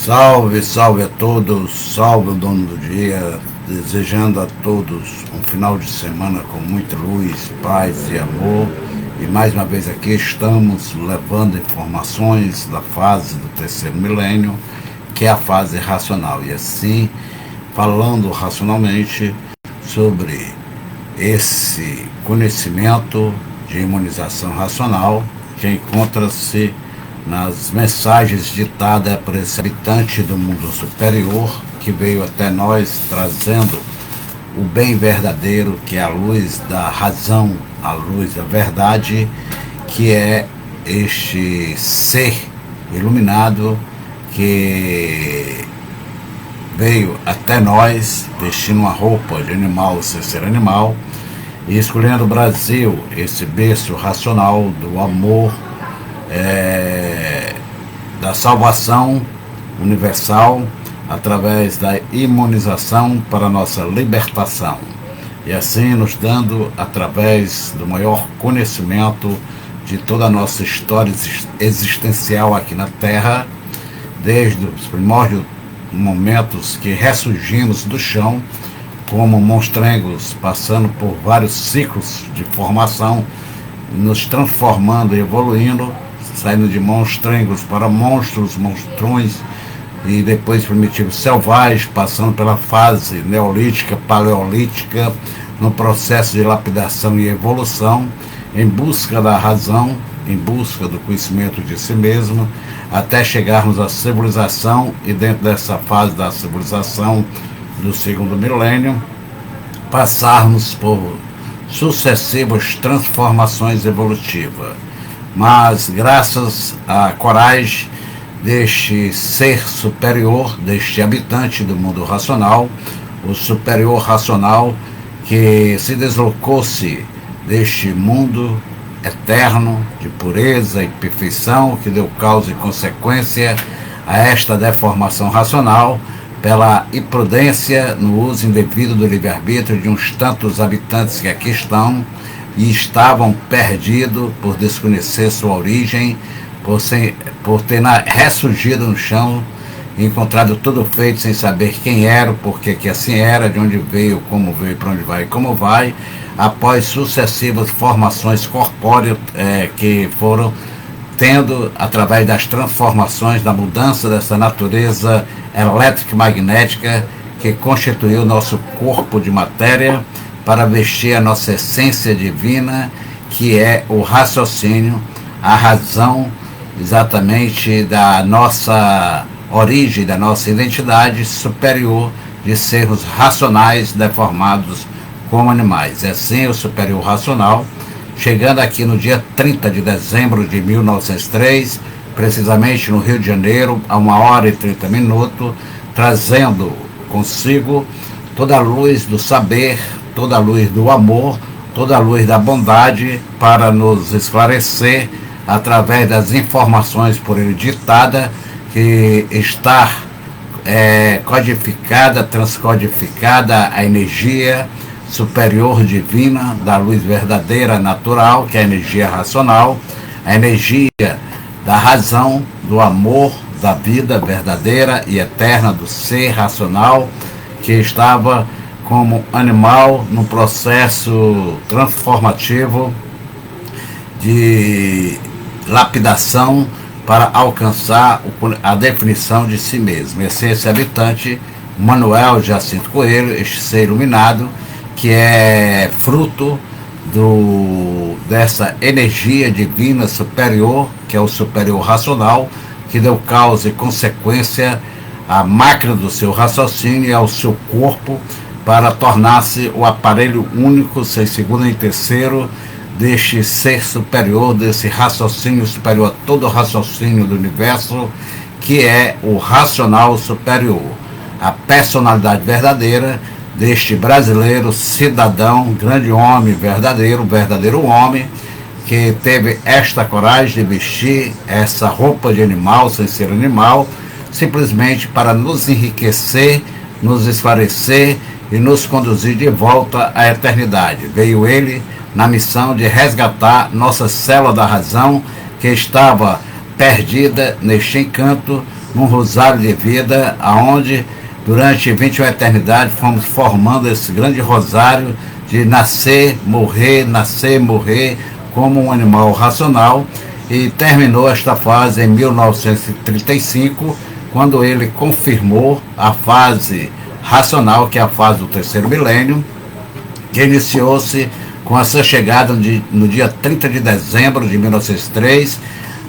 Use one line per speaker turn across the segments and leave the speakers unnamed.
Salve, salve a todos, salve o dono do dia, desejando a todos um final de semana com muita luz, paz e amor. E mais uma vez aqui estamos levando informações da fase do terceiro milênio, que é a fase racional. E assim, falando racionalmente sobre esse conhecimento de imunização racional que encontra-se nas mensagens ditadas por esse habitante do mundo superior que veio até nós trazendo o bem verdadeiro, que é a luz da razão, a luz da verdade, que é este ser iluminado que veio até nós vestindo uma roupa de animal sem ser animal e escolhendo o Brasil, esse berço racional do amor, da salvação universal através da imunização para a nossa libertação, e assim nos dando, através do maior conhecimento de toda a nossa história existencial aqui na Terra, desde os primórdios momentos que ressurgimos do chão como monstrengos, passando por vários ciclos de formação, nos transformando e evoluindo, saindo de monstrengos para monstros, monstrões, e depois primitivos selvagens, passando pela fase neolítica, paleolítica, no processo de lapidação e evolução, em busca da razão, em busca do conhecimento de si mesmo, até chegarmos à civilização, e dentro dessa fase da civilização do segundo milênio, passarmos por sucessivas transformações evolutivas. Mas graças à coragem deste ser superior, deste habitante do mundo racional, o superior racional que se deslocou-se deste mundo eterno de pureza e perfeição, que deu causa e consequência a esta deformação racional pela imprudência no uso indevido do livre-arbítrio de uns tantos habitantes que aqui estão e estavam perdidos por desconhecer sua origem, por ter ressurgido no chão, encontrado tudo feito sem saber quem era, porque que assim era, de onde veio, para onde vai e como vai, após sucessivas formações corpóreas que foram tendo através das transformações, da mudança dessa natureza elétrica e magnética que constituiu nosso corpo de matéria para vestir a nossa essência divina, que é o raciocínio, a razão exatamente da nossa origem, da nossa identidade superior de sermos racionais deformados como animais. É assim o superior racional, chegando aqui no dia 30 de dezembro de 1903, precisamente no Rio de Janeiro, a 1h30, trazendo consigo toda a luz do saber, toda a luz do amor, toda a luz da bondade, para nos esclarecer através das informações por ele ditada, que está codificada, transcodificada a energia superior divina da luz verdadeira natural, que é a energia racional, a energia da razão, do amor, da vida verdadeira e eterna do ser racional, que estava como animal no processo transformativo de lapidação para alcançar a definição de si mesmo. Esse habitante, Manuel Jacinto Coelho, este ser iluminado, que é fruto dessa energia divina superior, que é o superior racional, que deu causa e consequência à máquina do seu raciocínio e ao seu corpo, para tornar-se o aparelho único, sem segundo nem terceiro, deste ser superior, desse raciocínio superior a todo o raciocínio do universo, que é o racional superior, a personalidade verdadeira deste brasileiro cidadão, grande homem verdadeiro homem, que teve esta coragem de vestir essa roupa de animal sem ser animal, simplesmente para nos enriquecer, nos esclarecer e nos conduzir de volta à eternidade. Veio ele na missão de resgatar nossa célula da razão, que estava perdida neste encanto num rosário de vida, aonde durante 21 eternidade fomos formando esse grande rosário de nascer, morrer, como um animal racional, e terminou esta fase em 1935, quando ele confirmou a fase racional, que é a fase do terceiro milênio, que iniciou-se com a sua chegada no dia 30 de dezembro de 1903,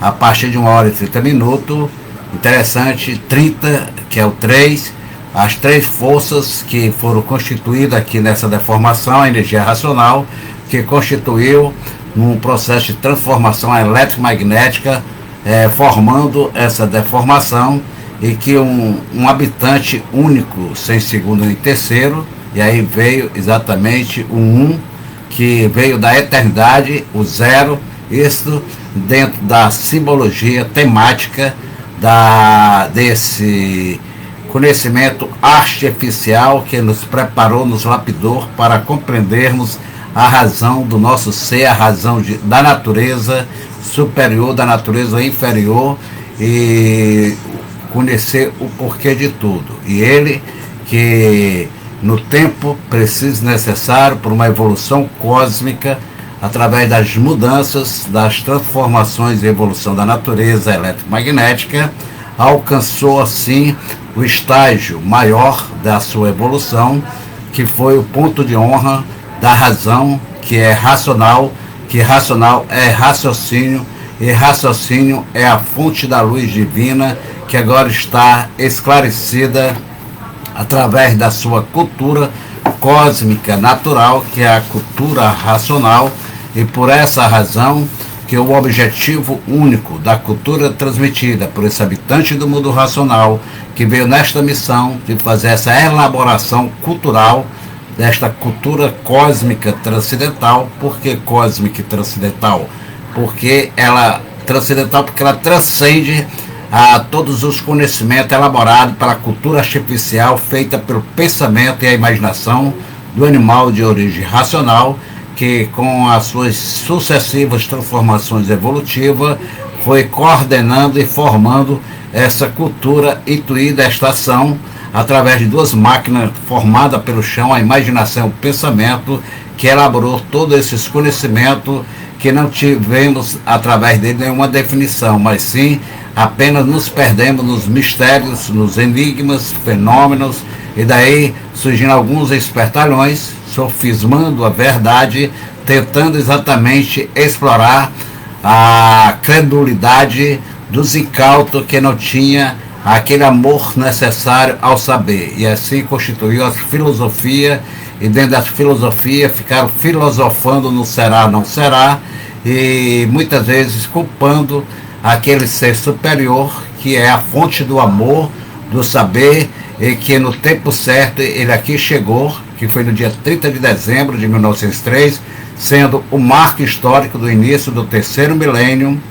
a partir de 1h30. Interessante, 30, que é o 3, as 3 forças que foram constituídas aqui nessa deformação, a energia racional, que constituiu um processo de transformação eletromagnética, formando essa deformação, e que um habitante único, sem segundo nem terceiro, e aí veio exatamente o 1, que veio da eternidade, o 0, isso dentro da simbologia temática desse conhecimento artificial que nos preparou, nos lapidou para compreendermos a razão do nosso ser, a razão da natureza superior, da natureza inferior, e conhecer o porquê de tudo. E ele que no tempo preciso necessário por uma evolução cósmica, através das mudanças, das transformações e evolução da natureza eletromagnética, alcançou assim o estágio maior da sua evolução, que foi o ponto de honra da razão, que é racional, que racional é raciocínio, e raciocínio é a fonte da luz divina, que agora está esclarecida através da sua cultura cósmica natural, que é a cultura racional. E por essa razão que o objetivo único da cultura transmitida por esse habitante do mundo racional, que veio nesta missão de fazer essa elaboração cultural desta cultura cósmica transcendental. Por que cósmica e transcendental? Porque ela transcendental porque ela transcende a todos os conhecimentos elaborados pela cultura artificial feita pelo pensamento e a imaginação do animal de origem racional, que com as suas sucessivas transformações evolutivas foi coordenando e formando essa cultura intuída, esta ação, através de 2 máquinas formadas pelo chão, a imaginação e o pensamento, que elaborou todos esses conhecimentos que não tivemos através dele nenhuma definição, mas sim apenas nos perdemos nos mistérios, nos enigmas, fenômenos, e daí surgindo alguns espertalhões, sofismando a verdade, tentando exatamente explorar a credulidade dos incautos que não tinha aquele amor necessário ao saber. E assim constituiu a filosofia, e dentro da filosofia ficaram filosofando no será, não será, e muitas vezes culpando aquele ser superior, que é a fonte do amor, do saber, e que no tempo certo ele aqui chegou, que foi no dia 30 de dezembro de 1903, sendo o marco histórico do início do terceiro milênio,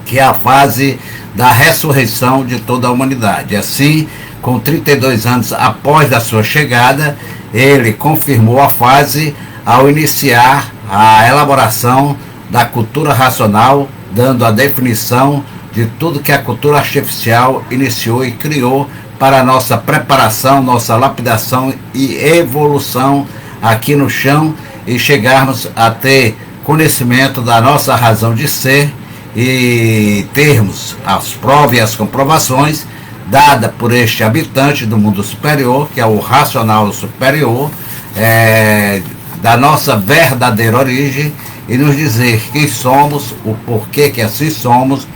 que é a fase da ressurreição de toda a humanidade. Assim, com 32 anos após a sua chegada, ele confirmou a fase ao iniciar a elaboração da cultura racional, dando a definição de tudo que a cultura artificial iniciou e criou para a nossa preparação, nossa lapidação e evolução aqui no chão, e chegarmos a ter conhecimento da nossa razão de ser e termos as provas e as comprovações dadas por este habitante do mundo superior, que é o racional superior, da nossa verdadeira origem, e nos dizer quem somos, o porquê que assim somos,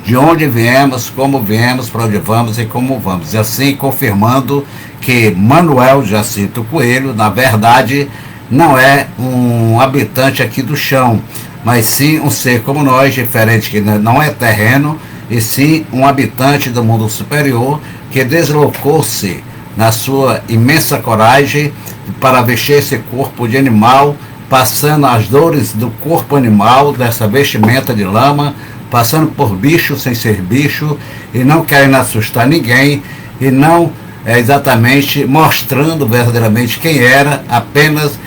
de onde viemos, para onde vamos e como vamos. E assim confirmando que Manuel Jacinto Coelho, na verdade, não é um habitante aqui do chão, mas sim um ser como nós, diferente, que não é terreno, e sim um habitante do mundo superior, que deslocou-se na sua imensa coragem para vestir esse corpo de animal, passando as dores do corpo animal, dessa vestimenta de lama, passando por bicho sem ser bicho, e não querendo assustar ninguém, e não exatamente mostrando verdadeiramente quem era, apenas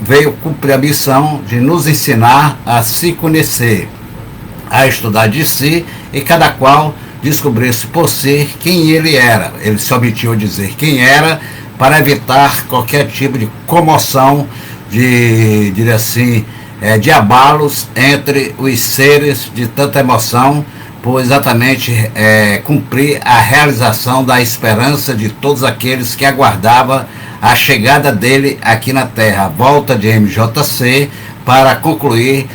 veio cumprir a missão de nos ensinar a se conhecer, a estudar de si, e cada qual descobrisse por si quem ele era. Ele se omitiu a dizer quem era para evitar qualquer tipo de comoção, de assim, de abalos entre os seres de tanta emoção, por exatamente cumprir a realização da esperança de todos aqueles que aguardavam a chegada dele aqui na Terra, a volta de MJC, para concluir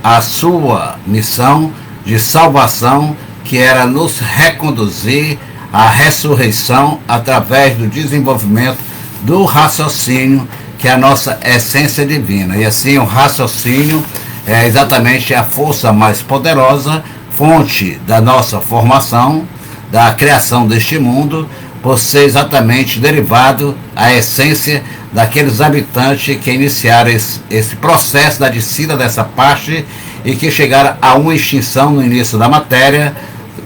a sua missão de salvação, que era nos reconduzir à ressurreição através do desenvolvimento do raciocínio, que é a nossa essência divina. E assim, o raciocínio é exatamente a força mais poderosa, fonte da nossa formação, da criação deste mundo, por ser exatamente derivado a essência daqueles habitantes que iniciaram esse processo da descida dessa parte e que chegaram a uma extinção no início da matéria,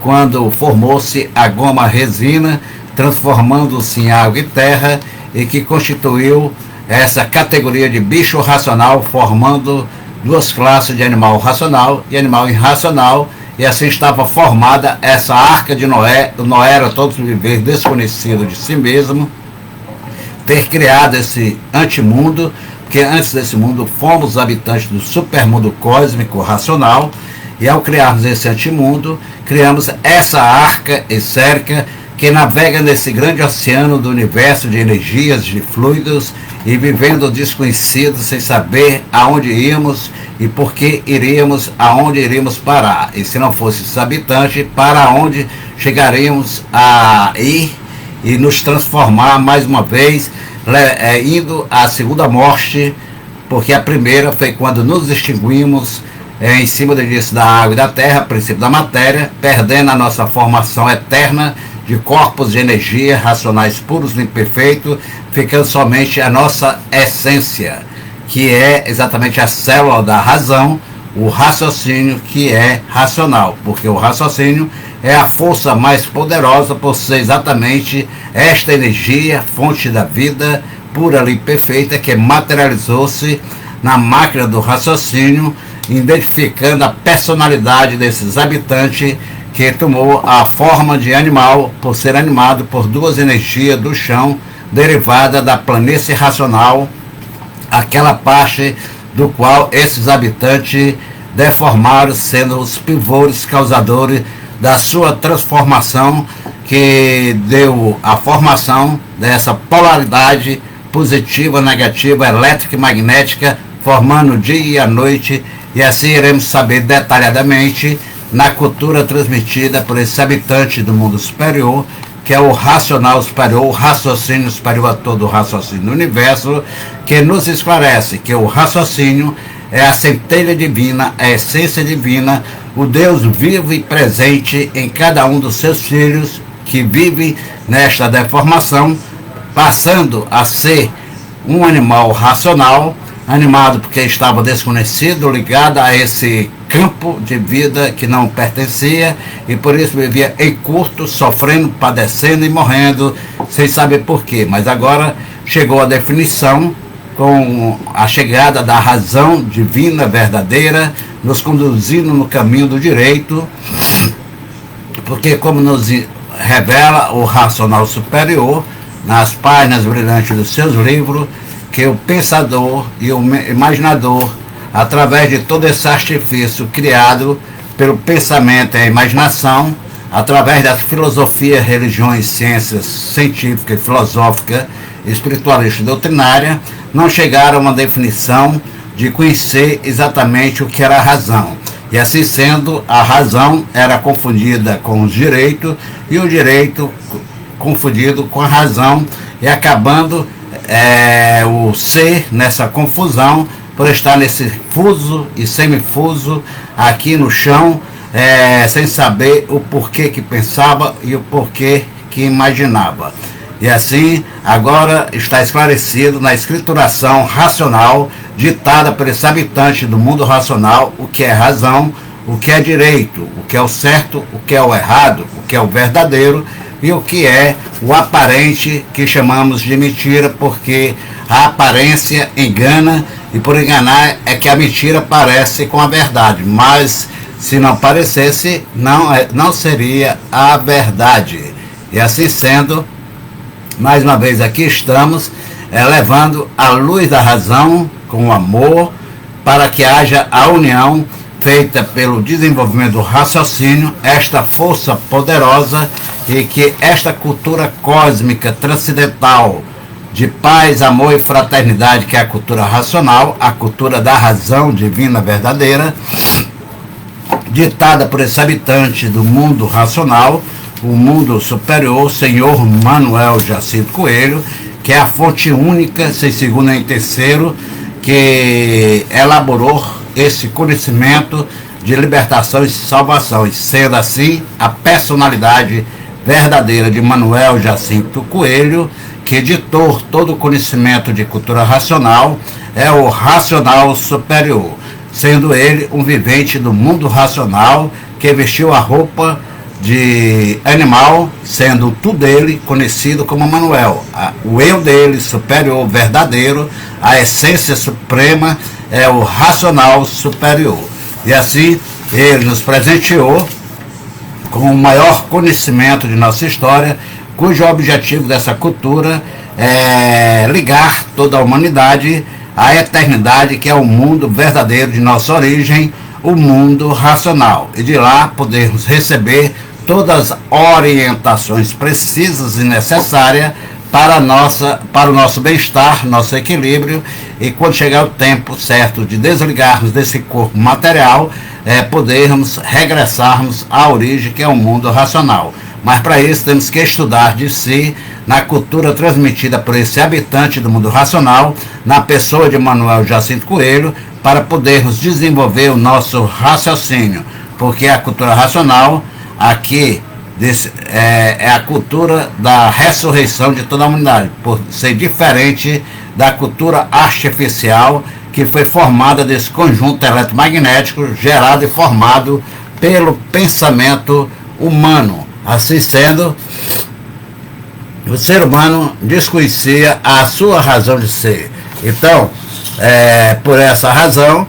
quando formou-se a goma resina, transformando-se em água e terra, e que constituiu essa categoria de bicho racional, formando duas classes de animal racional e animal irracional, e assim estava formada essa arca de Noé. O Noé era todo viver desconhecido de si mesmo, ter criado esse antimundo, porque antes desse mundo fomos habitantes do supermundo cósmico racional, e ao criarmos esse antimundo, criamos essa arca esférica que navega nesse grande oceano do universo de energias, de fluidos, e vivendo desconhecido, sem saber aonde íamos e por que iríamos, aonde iríamos parar. E se não fosse esse habitante, para onde chegaríamos a ir e nos transformar mais uma vez, indo à segunda morte, porque a primeira foi quando nos extinguimos em cima do início da água e da terra, princípio da matéria, perdendo a nossa formação eterna de corpos de energia racionais puros e imperfeitos, ficando somente a nossa essência, que é exatamente a célula da razão, o raciocínio, que é racional, porque o raciocínio é a força mais poderosa por ser exatamente esta energia, fonte da vida pura e perfeita, que materializou-se na máquina do raciocínio, identificando a personalidade desses habitantes, que tomou a forma de animal por ser animado por duas energias do chão, derivada da planície racional, aquela parte do qual esses habitantes deformaram, sendo os pivôs causadores da sua transformação, que deu a formação dessa polaridade positiva, negativa, elétrica e magnética, formando o dia e a noite, e assim iremos saber detalhadamente na cultura transmitida por esse habitante do mundo superior, que é o racional superior, o raciocínio superior a todo o raciocínio do universo, que nos esclarece que o raciocínio é a centelha divina, a essência divina, o Deus vivo e presente em cada um dos seus filhos, que vive nesta deformação, passando a ser um animal racional, animado porque estava desconhecido, ligado a esse campo de vida que não pertencia, e por isso vivia em curto, sofrendo, padecendo e morrendo, sem saber porquê. Mas agora chegou a definição, com a chegada da razão divina verdadeira, nos conduzindo no caminho do direito, porque, como nos revela o racional superior, nas páginas brilhantes dos seus livros, que o pensador e o imaginador, através de todo esse artifício criado pelo pensamento e a imaginação, através das filosofias, religiões, ciências científicas, filosóficas, espiritualistas e doutrinárias, não chegaram a uma definição de conhecer exatamente o que era a razão. E assim sendo, a razão era confundida com os direitos, e o direito confundido com a razão, e acabando o ser nessa confusão, por estar nesse fuso e semifuso aqui no chão, sem saber o porquê que pensava e o porquê que imaginava. E assim, agora está esclarecido na escrituração racional, ditada por esse habitante do mundo racional, o que é razão, o que é direito, o que é o certo, o que é o errado, o que é o verdadeiro, e o que é o aparente, que chamamos de mentira, porque a aparência engana, e por enganar é que a mentira parece com a verdade, mas Se não parecesse, não seria a verdade. E assim sendo, mais uma vez aqui estamos, levando a luz da razão com o amor, para que haja a união feita pelo desenvolvimento do raciocínio, esta força poderosa, e que esta cultura cósmica transcendental de paz, amor e fraternidade, que é a cultura racional, a cultura da razão divina verdadeira, ditada por esse habitante do mundo racional, o mundo superior, Senhor Manuel Jacinto Coelho, que é a fonte única, sem segundo nem terceiro, que elaborou esse conhecimento de libertação e salvação, e sendo assim a personalidade verdadeira de Manuel Jacinto Coelho, que ditou todo o conhecimento de cultura racional, é o racional superior, sendo ele um vivente do mundo racional que vestiu a roupa de animal, sendo tudo dele conhecido como Manuel. O eu dele superior, verdadeiro, a essência suprema é o racional superior. E assim ele nos presenteou com o maior conhecimento de nossa história, cujo objetivo dessa cultura é ligar toda a humanidade à eternidade, que é o mundo verdadeiro de nossa origem, o mundo racional, e de lá podermos receber todas as orientações precisas e necessárias para o nosso bem-estar, nosso equilíbrio, e quando chegar o tempo certo de desligarmos desse corpo material, podermos regressarmos à origem, que é o mundo racional. Mas para isso temos que estudar de si, na cultura transmitida por esse habitante do mundo racional, na pessoa de Manuel Jacinto Coelho, para podermos desenvolver o nosso raciocínio, porque a cultura racional aqui é a cultura da ressurreição de toda a humanidade, por ser diferente da cultura artificial, que foi formada desse conjunto eletromagnético gerado e formado pelo pensamento humano. Assim sendo, o ser humano desconhecia a sua razão de ser. Então, por essa razão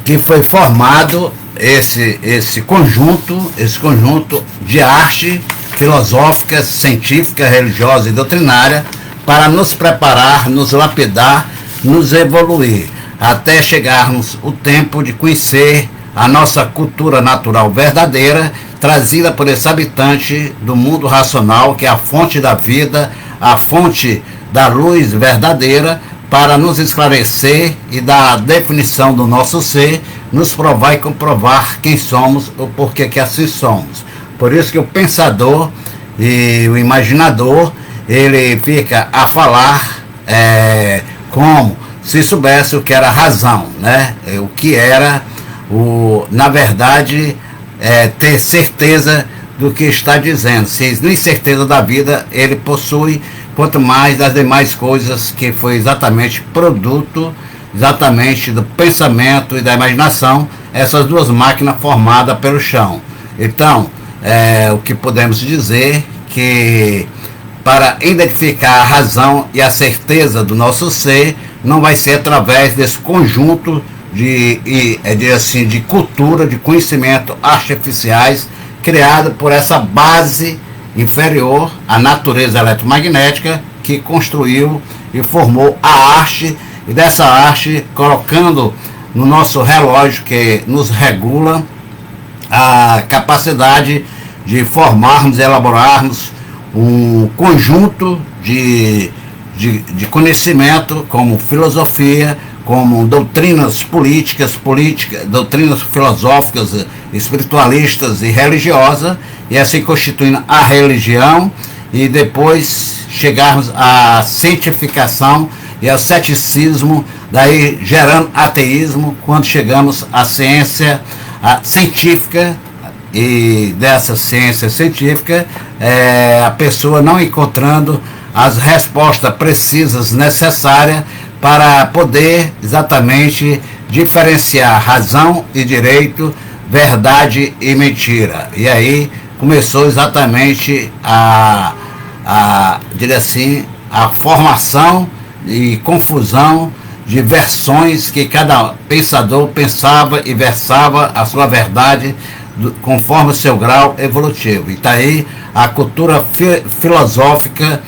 que foi formado esse conjunto de arte filosófica, científica, religiosa e doutrinária, para nos preparar, nos lapidar, nos evoluir, até chegarmos o tempo de conhecer a nossa cultura natural verdadeira, trazida por esse habitante do mundo racional, que é a fonte da vida, a fonte da luz verdadeira, para nos esclarecer e dar a definição do nosso ser, nos provar e comprovar quem somos, o porquê que assim somos. Por isso que o pensador e o imaginador, ele fica a falar como se soubesse o que era razão, né? O que era, na verdade, ter certeza do que está dizendo. Se nem certeza da vida ele possui, quanto mais das demais coisas que foi exatamente produto, exatamente do pensamento e da imaginação, essas duas máquinas formadas pelo chão. Então, o que podemos dizer que para identificar a razão e a certeza do nosso ser, não vai ser através desse conjunto de cultura, de conhecimento artificiais, criado por essa base inferior à natureza eletromagnética, que construiu e formou a arte, e dessa arte colocando no nosso relógio, que nos regula, a capacidade de formarmos e elaborarmos um conjunto de conhecimento, como filosofia, como doutrinas políticas, doutrinas filosóficas, espiritualistas e religiosas, e assim constituindo a religião, e depois chegarmos à cientificação e ao ceticismo, daí gerando ateísmo, quando chegamos à ciência científica. E dessa ciência científica, a pessoa não encontrando as respostas precisas necessárias para poder exatamente diferenciar razão e direito, verdade e mentira. E aí começou exatamente diria assim, a formação e confusão de versões que cada pensador pensava e versava a sua verdade conforme o seu grau evolutivo. E está aí a cultura filosófica,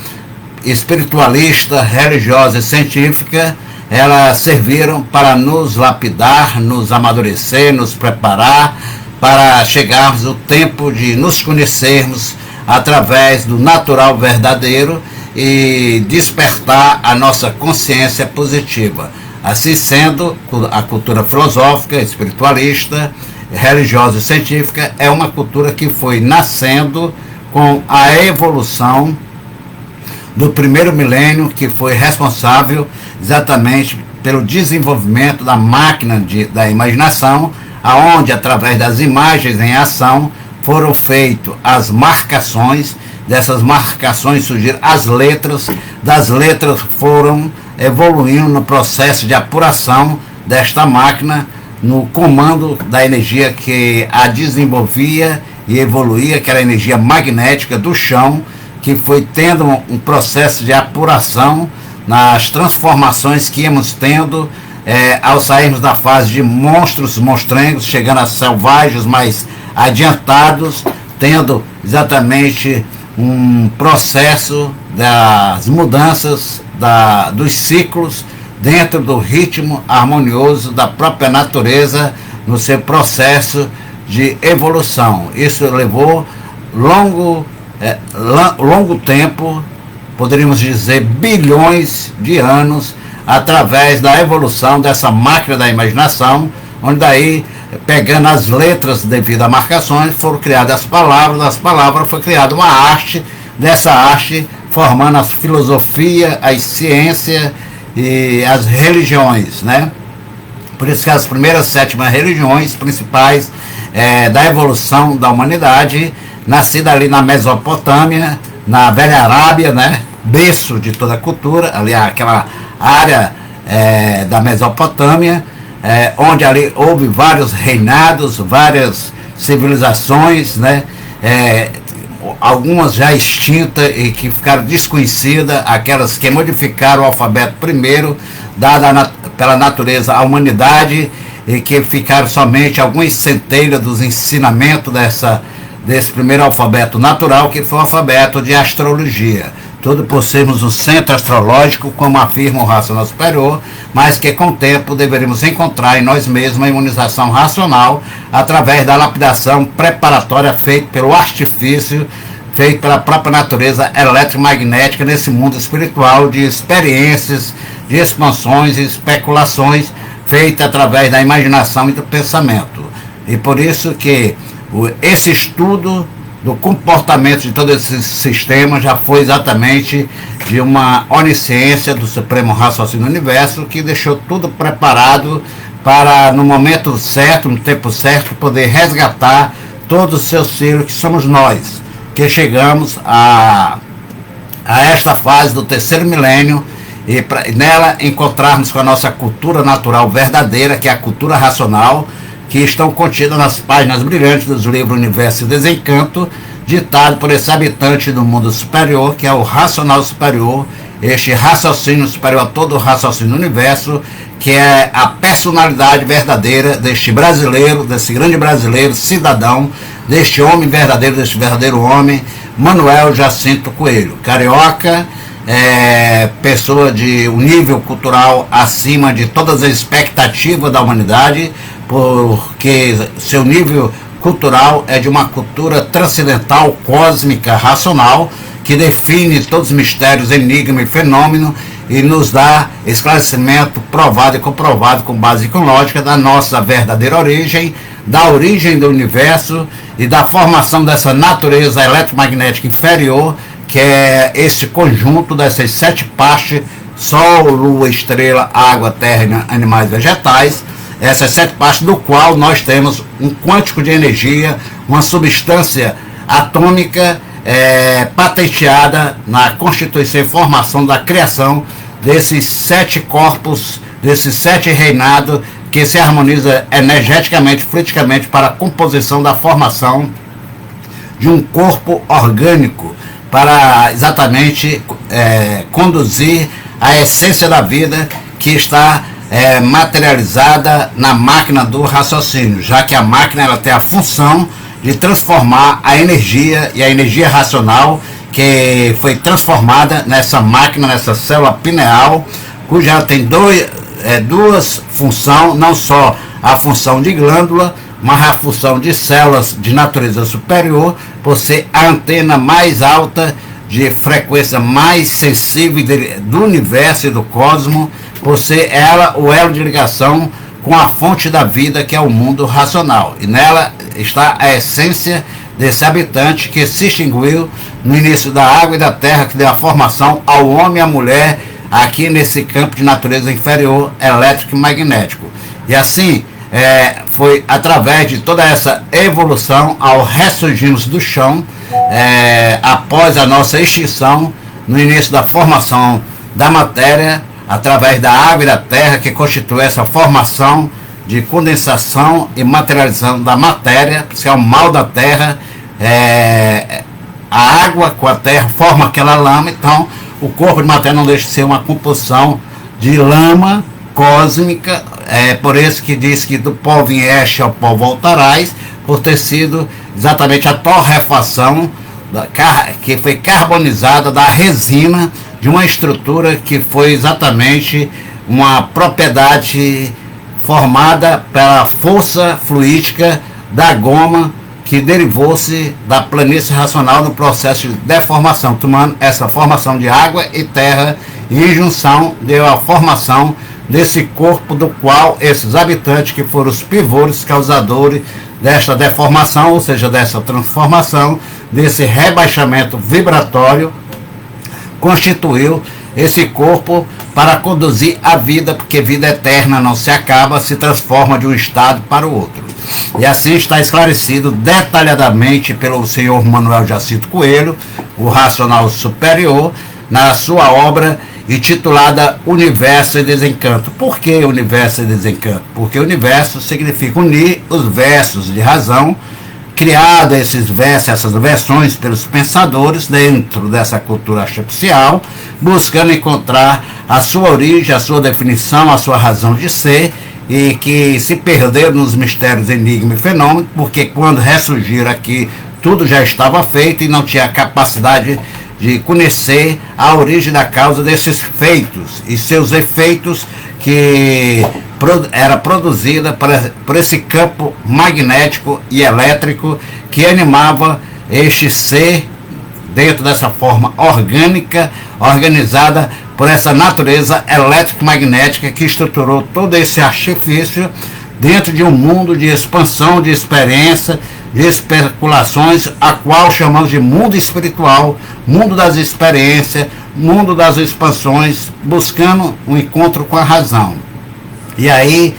espiritualista, religiosa e científica, elas serviram para nos lapidar, nos amadurecer, nos preparar para chegarmos ao tempo de nos conhecermos através do natural verdadeiro e despertar a nossa consciência positiva. Assim sendo, a cultura filosófica, espiritualista, religiosa e científica é uma cultura que foi nascendo com a evolução do primeiro milênio, que foi responsável exatamente pelo desenvolvimento da máquina da imaginação, aonde através das imagens em ação foram feitas as marcações, dessas marcações surgiram as letras, das letras foram evoluindo no processo de apuração desta máquina, no comando da energia que a desenvolvia e evoluía, que era a energia magnética do chão, que foi tendo um processo de apuração nas transformações que íamos tendo ao sairmos da fase de monstros, monstrengos, chegando a selvagens mais adiantados, tendo exatamente um processo das mudanças dos ciclos dentro do ritmo harmonioso da própria natureza no seu processo de evolução. Isso levou longo tempo, poderíamos dizer bilhões de anos, através da evolução dessa máquina da imaginação, onde daí, pegando as letras devido a marcações, foram criadas as palavras foi criada uma arte, dessa arte formando a filosofia, a ciência e as religiões, né? Por isso que as primeiras 7 religiões principais da evolução da humanidade, nascida ali na Mesopotâmia, na Velha Arábia, né? Berço de toda a cultura, ali aquela área da Mesopotâmia, onde ali houve vários reinados, várias civilizações, né? Algumas já extintas e que ficaram desconhecidas, aquelas que modificaram o alfabeto primeiro, dada pela natureza à humanidade, e que ficaram somente algumas centelhas dos ensinamentos desse primeiro alfabeto natural, que foi o alfabeto de astrologia. Tudo por sermos um centro astrológico, como afirma o racional superior, mas que com o tempo deveríamos encontrar em nós mesmos a imunização racional através da lapidação preparatória feita pelo artifício, feito pela própria natureza eletromagnética nesse mundo espiritual de experiências, de expansões e especulações feitas através da imaginação e do pensamento. E por isso que esse estudo do comportamento de todo esse sistema já foi exatamente de uma onisciência do Supremo Raciocínio do Universo, que deixou tudo preparado para, no momento certo, no tempo certo, poder resgatar todos os seus filhos, que somos nós, que chegamos a esta fase do terceiro milênio, e nela encontrarmos com a nossa cultura natural verdadeira, que é a cultura racional, que estão contidas nas páginas brilhantes dos livros Universo e Desencanto, ditado por esse habitante do mundo superior, que é o racional superior, este raciocínio superior a todo o raciocínio do universo, que é a personalidade verdadeira deste brasileiro, desse grande brasileiro, cidadão, deste homem verdadeiro, deste verdadeiro homem, Manuel Jacinto Coelho, carioca, pessoa de um nível cultural acima de todas as expectativas da humanidade, porque seu nível cultural é de uma cultura transcendental, cósmica, racional, que define todos os mistérios, enigma e fenômeno, e nos dá esclarecimento provado e comprovado com base com lógica da nossa verdadeira origem, da origem do universo e da formação dessa natureza eletromagnética inferior, que é esse conjunto dessas 7 partes: Sol, Lua, Estrela, Água, Terra, Animais e Vegetais. Essas 7 partes do qual nós temos um quântico de energia, uma substância atômica patenteada na constituição e formação da criação desses 7 corpos, desses 7 reinados, que se harmoniza energeticamente, fluidicamente, para a composição da formação de um corpo orgânico, para exatamente conduzir a essência da vida, que está materializada na máquina do raciocínio, já que a máquina ela tem a função de transformar a energia, e a energia racional que foi transformada nessa máquina, nessa célula pineal, cuja ela tem duas funções, não só a função de glândula, mas a função de células de natureza superior, por ser a antena mais alta, de frequência mais sensível do universo e do cosmos, por ser ela o elo de ligação com a fonte da vida, que é o mundo racional. E nela está a essência desse habitante que se extinguiu no início da água e da terra, que deu a formação ao homem e à mulher aqui nesse campo de natureza inferior, elétrico e magnético. E assim, foi através de toda essa evolução, ao ressurgirmos do chão, após a nossa extinção, no início da formação da matéria, através da água e da terra, que constitui essa formação de condensação e materialização da matéria, que é o mal da terra. A água com a terra forma aquela lama, então o corpo de matéria não deixa de ser uma composição de lama cósmica. Por isso que diz que do pó vieste ao pó voltarás, por ter sido exatamente a torrefação que foi carbonizada da resina de uma estrutura que foi exatamente uma propriedade formada pela força fluídica da goma, que derivou-se da planície racional no processo de deformação, tomando essa formação de água e terra, e em junção deu a formação desse corpo, do qual esses habitantes, que foram os pivôs causadores desta deformação, ou seja, dessa transformação, desse rebaixamento vibratório, constituiu esse corpo para conduzir a vida, porque vida eterna não se acaba, se transforma de um estado para o outro. E assim está esclarecido detalhadamente pelo senhor Manuel Jacinto Coelho, o Racional Superior, na sua obra intitulada Universo e Desencanto. Por que Universo e Desencanto? Porque universo significa unir os versos de razão, criado esses versos, essas versões pelos pensadores dentro dessa cultura artificial, buscando encontrar a sua origem, a sua definição, a sua razão de ser, e que se perderam nos mistérios, enigmas e fenômenos, porque quando ressurgiram aqui, tudo já estava feito e não tinha capacidade de conhecer a origem da causa desses feitos e seus efeitos, que era produzida por esse campo magnético e elétrico que animava este ser dentro dessa forma orgânica, organizada por essa natureza elétrico-magnética que estruturou todo esse artifício dentro de um mundo de expansão, de experiência, de especulações, a qual chamamos de mundo espiritual, mundo das experiências, mundo das expansões, buscando um encontro com a razão. E aí,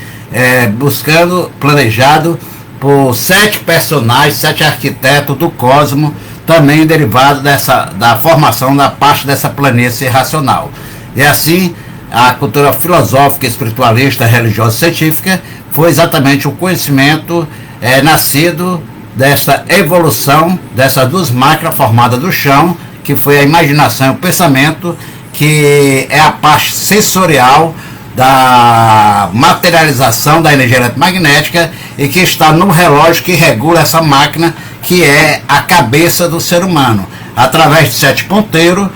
buscando, planejado por 7 personagens, 7 arquitetos do cosmos, também derivado da formação da parte dessa planície racional. E assim, a cultura filosófica, espiritualista, religiosa e científica foi exatamente o conhecimento nascido dessa evolução dessas duas máquinas formadas do chão, que foi a imaginação e o pensamento, que é a parte sensorial da materialização da energia eletromagnética, e que está no relógio que regula essa máquina, que é a cabeça do ser humano, através de 7 ponteiros,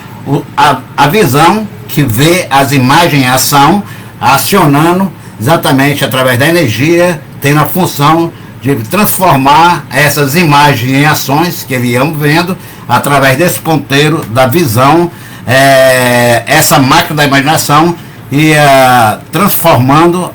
a visão que vê as imagens em ação, acionando exatamente através da energia, tendo a função de transformar essas imagens em ações que viemos vendo através desse ponteiro da visão, essa máquina da imaginação, e transformando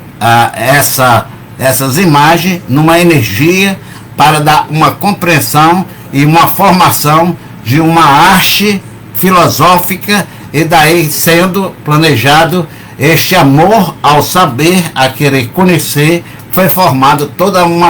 essas imagens numa energia para dar uma compreensão e uma formação de uma arte filosófica, e daí sendo planejado este amor ao saber, a querer conhecer, foi formado todo um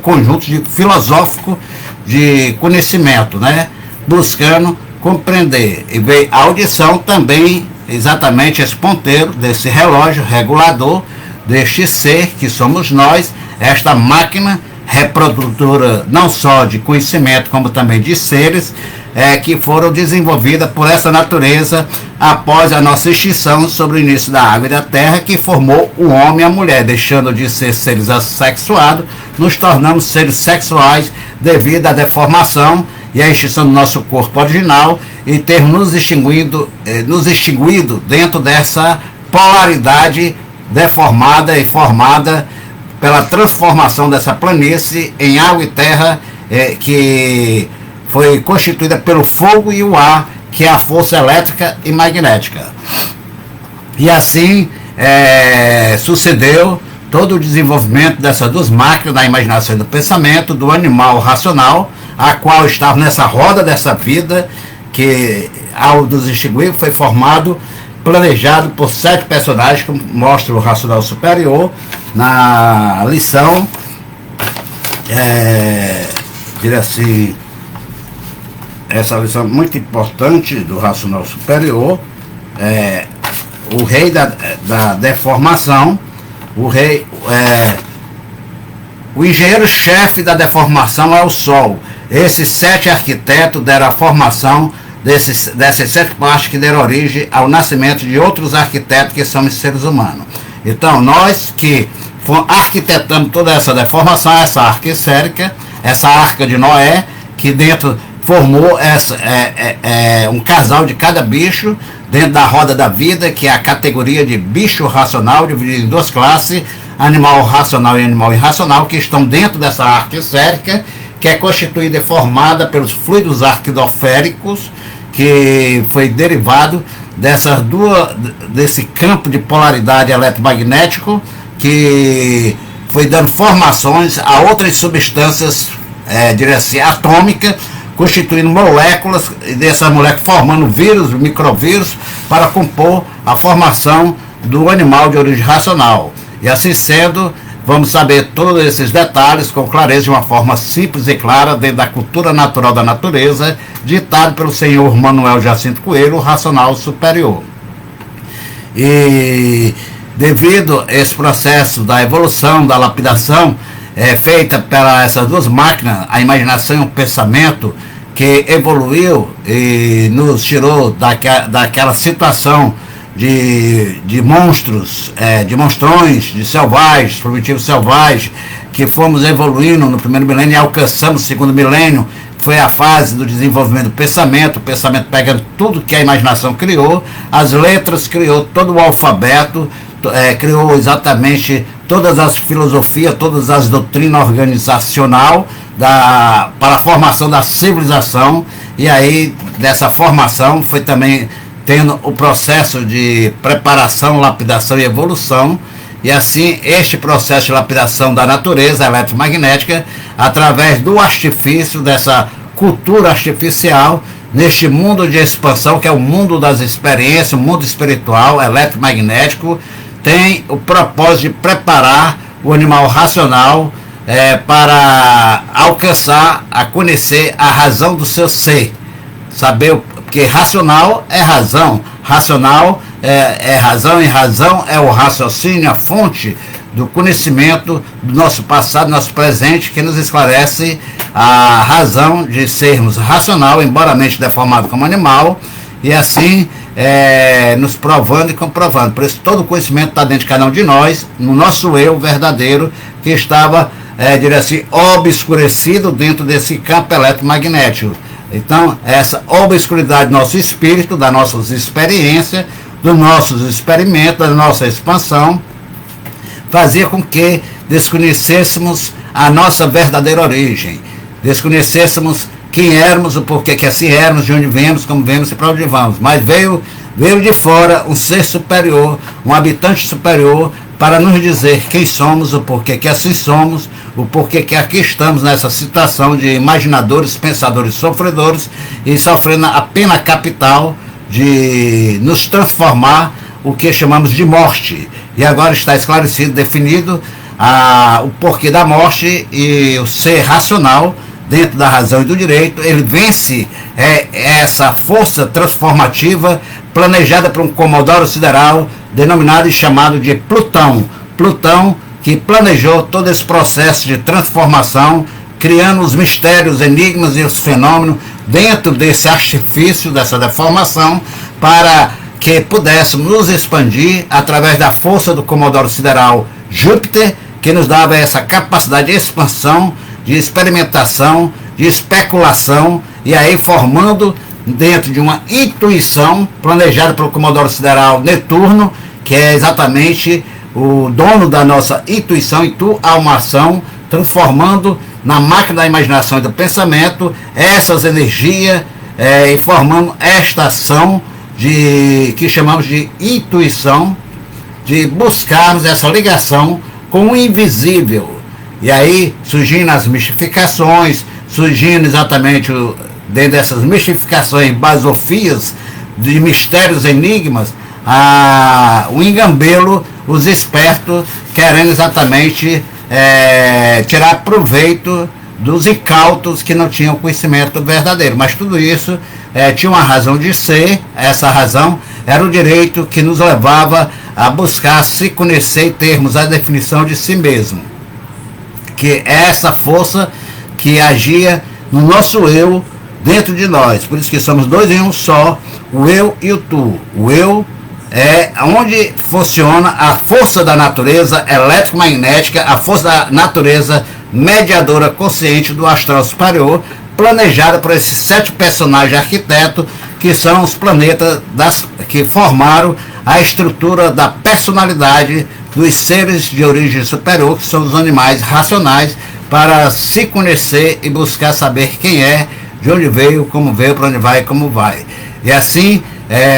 conjunto filosófico de conhecimento, né? Buscando compreender. E veio a audição também, exatamente esse ponteiro desse relógio regulador, deste ser que somos nós, esta máquina reprodutora não só de conhecimento, como também de seres, que foram desenvolvidas por essa natureza após a nossa extinção sobre o início da água e da terra, que formou o homem e a mulher, deixando de ser seres assexuados, nos tornamos seres sexuais devido à deformação e à extinção do nosso corpo original, e termos nos extinguido dentro dessa polaridade deformada e formada pela transformação dessa planície em água e terra, que foi constituída pelo fogo e o ar, que é a força elétrica e magnética. E assim sucedeu todo o desenvolvimento dessas duas máquinas da imaginação e do pensamento, do animal racional, a qual estava nessa roda dessa vida, que ao nos extinguir foi formado, planejado por 7 personagens, como mostra o racional superior na lição, diria assim, essa lição muito importante do racional superior, o rei da deformação, o engenheiro-chefe da deformação é o Sol. Esses 7 arquitetos deram a formação dessas 7 partes que deram origem ao nascimento de outros arquitetos que somos seres humanos. Então, nós que arquitetamos toda essa deformação, essa arca esférica, essa arca de Noé, que dentro formou um casal de cada bicho dentro da roda da vida, que é a categoria de bicho racional, dividida em 2 classes, animal racional e animal irracional, que estão dentro dessa arca esférica, que é constituída e formada pelos fluidos arquidosféricos, que foi derivado desse campo de polaridade eletromagnético, que foi dando formações a outras substâncias, diria assim, atômicas, constituindo moléculas, e dessas moléculas formando vírus, microvírus, para compor a formação do animal de origem racional. E assim sendo, vamos saber todos esses detalhes com clareza, de uma forma simples e clara, dentro da cultura natural da natureza, ditado pelo senhor Manuel Jacinto Coelho, o racional superior. E devido a esse processo da evolução, da lapidação, feita pelas essas 2 máquinas, a imaginação e o pensamento, que evoluiu e nos tirou daquela situação de monstros, de monstrões, de selvagens, primitivos selvagens, que fomos evoluindo no primeiro milênio e alcançamos o segundo milênio. Foi a fase do desenvolvimento do pensamento, o pensamento pegando tudo que a imaginação criou, as letras, criou todo o alfabeto, criou exatamente todas as filosofias, todas as doutrinas organizacional para a formação da civilização. E aí, dessa formação, foi também tendo o processo de preparação, lapidação e evolução. E assim, este processo de lapidação da natureza eletromagnética, através do artifício, dessa cultura artificial, neste mundo de expansão, que é o mundo das experiências, o mundo espiritual, eletromagnético, tem o propósito de preparar o animal racional para alcançar, a conhecer a razão do seu ser. Saber, porque racional é razão, racional é razão, e razão é o raciocínio, a fonte do conhecimento do nosso passado, do nosso presente, que nos esclarece a razão de sermos racional, embora a mente deformada como animal, e assim nos provando e comprovando. Por isso, todo o conhecimento está dentro de cada um de nós, no nosso eu verdadeiro, que estava, diria assim, obscurecido dentro desse campo eletromagnético. Então, essa obscuridade do nosso espírito, das nossas experiências, dos nossos experimentos, da nossa expansão, fazia com que desconhecêssemos a nossa verdadeira origem, desconhecêssemos quem éramos, o porquê que assim éramos, de onde viemos, como viemos e para onde vamos. Mas veio de fora um ser superior, um habitante superior, para nos dizer quem somos, o porquê que assim somos, o porquê que aqui estamos nessa situação de imaginadores, pensadores, sofredores, e sofrendo a pena capital de nos transformar, o que chamamos de morte. E agora está esclarecido, definido o porquê da morte, e o ser racional, dentro da razão e do direito, ele vence essa força transformativa planejada por um Comodoro Sideral, denominado e chamado de Plutão. Plutão que planejou todo esse processo de transformação, criando os mistérios, enigmas e os fenômenos dentro desse artifício, dessa deformação, para que pudéssemos nos expandir através da força do Comodoro Sideral Júpiter, que nos dava essa capacidade de expansão, de experimentação, de especulação, e aí formando dentro de uma intuição planejada pelo Comodoro Sideral Netuno, que é exatamente o dono da nossa intuição, intuação, transformando na máquina da imaginação e do pensamento essas energias e formando esta ação que chamamos de intuição, de buscarmos essa ligação com o invisível. E aí surgindo as mistificações, surgindo exatamente dentro dessas mistificações, basofias, de mistérios, enigmas, o engambelo, os espertos querendo exatamente tirar proveito dos incautos que não tinham conhecimento verdadeiro. Mas tudo isso tinha uma razão de ser. Essa razão era o direito que nos levava a buscar se conhecer e termos a definição de si mesmo, que é essa força que agia no nosso eu, dentro de nós. Por isso que somos dois em um só, o eu e o tu. O eu é onde funciona a força da natureza eletromagnética, a força da natureza mediadora consciente do astral superior, planejada por esses 7 personagens arquitetos, que são os planetas que formaram a estrutura da personalidade dos seres de origem superior, que são os animais racionais, para se conhecer e buscar saber quem é, de onde veio, para onde vai e como vai. E assim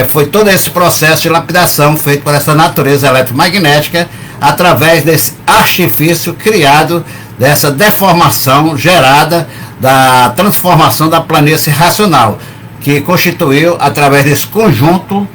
foi todo esse processo de lapidação feito por essa natureza eletromagnética, através desse artifício criado, dessa deformação gerada da transformação da planície racional, que constituiu, através desse conjunto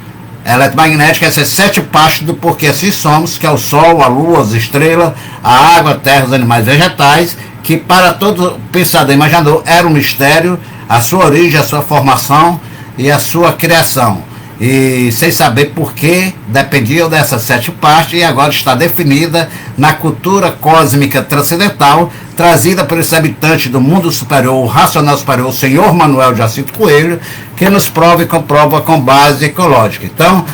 eletromagnético, essas 7 partes do porquê assim somos, que é o Sol, a Lua, as estrelas, a água, a terra, os animais vegetais, que para todo pensador e imaginador era um mistério, a sua origem, a sua formação e a sua criação. E sem saber por que dependiam dessas 7 partes, e agora está definida na cultura cósmica transcendental, trazida por esse habitante do mundo superior, o racional superior, o senhor Manuel Jacinto Coelho, que nos prova e comprova com base ecológica. Então,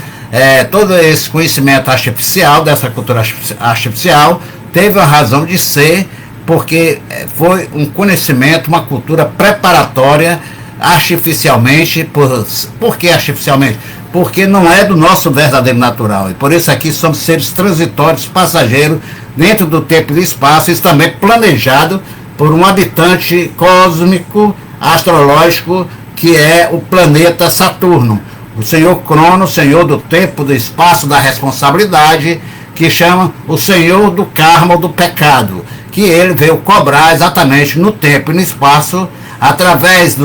todo esse conhecimento artificial, dessa cultura artificial, teve a razão de ser, porque foi um conhecimento, uma cultura preparatória artificialmente. Por que artificialmente? Porque não é do nosso verdadeiro natural, e por isso aqui somos seres transitórios, passageiros, dentro do tempo e do espaço. Isso também planejado por um habitante cósmico, astrológico, que é o planeta Saturno, o senhor Crono, senhor do tempo, do espaço, da responsabilidade, que chama o senhor do karma ou do pecado, que ele veio cobrar exatamente no tempo e no espaço, através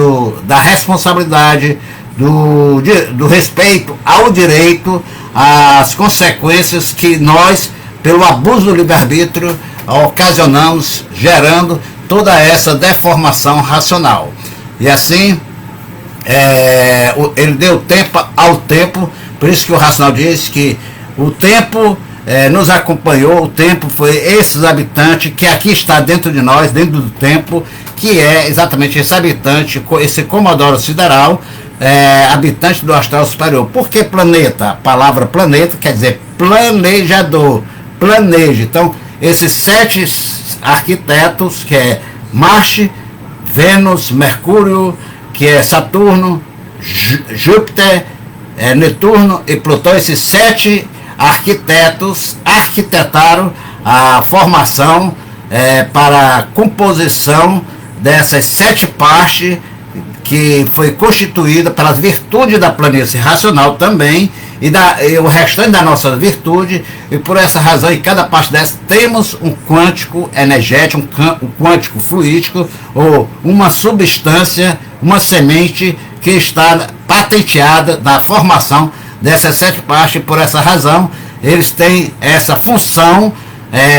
da responsabilidade, do respeito ao direito, às consequências que nós, pelo abuso do livre-arbítrio, ocasionamos, gerando toda essa deformação racional. E assim, ele deu tempo ao tempo, por isso que o racional diz que o tempo nos acompanhou, o tempo foi esses habitantes que aqui está dentro de nós, dentro do tempo, que é exatamente esse habitante, esse Comodoro Sideral, habitante do astral superior. Por que planeta? A palavra planeta quer dizer planejador, planeja. Então, esses 7 arquitetos, que é Marte, Vênus, Mercúrio, que é Saturno, Júpiter, Netuno e Plutão, esses 7 arquitetos arquitetaram a formação para a composição dessas 7 partes, que foi constituída pelas virtudes da planície racional também, e o restante da nossa virtude. E por essa razão, em cada parte dessa, temos um quântico energético, um quântico fluídico, ou uma substância, uma semente que está patenteada na formação dessas 7 partes. E por essa razão, eles têm essa função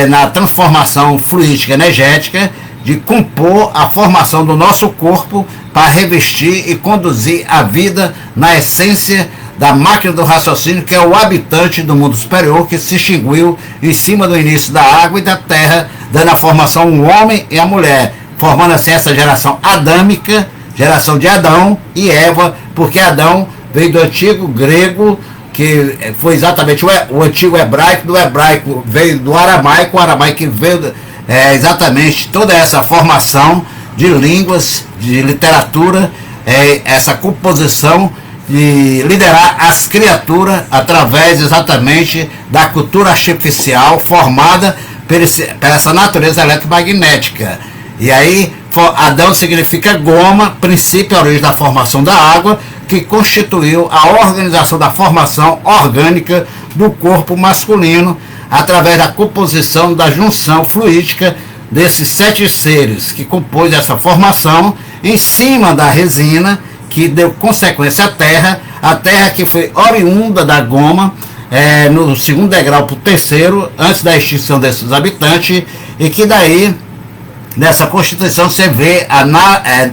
na transformação fluídica energética, de compor a formação do nosso corpo para revestir e conduzir a vida na essência da máquina do raciocínio, que é o habitante do mundo superior, que se extinguiu em cima do início da água e da terra, dando a formação o homem e a mulher, formando assim essa geração adâmica, geração de Adão e Eva, porque Adão veio do antigo grego, que foi exatamente o antigo hebraico, do hebraico veio do aramaico, o aramaico veio exatamente toda essa formação de línguas, de literatura, essa composição de liderar as criaturas através exatamente da cultura artificial formada por essa natureza eletromagnética. E aí Adão significa goma, princípio e origem da formação da água, que constituiu a organização da formação orgânica do corpo masculino através da composição da junção fluídica desses 7 seres que compôs essa formação em cima da resina que deu consequência à terra que foi oriunda da goma no segundo degrau para o terceiro, antes da extinção desses habitantes, e que daí nessa constituição você vê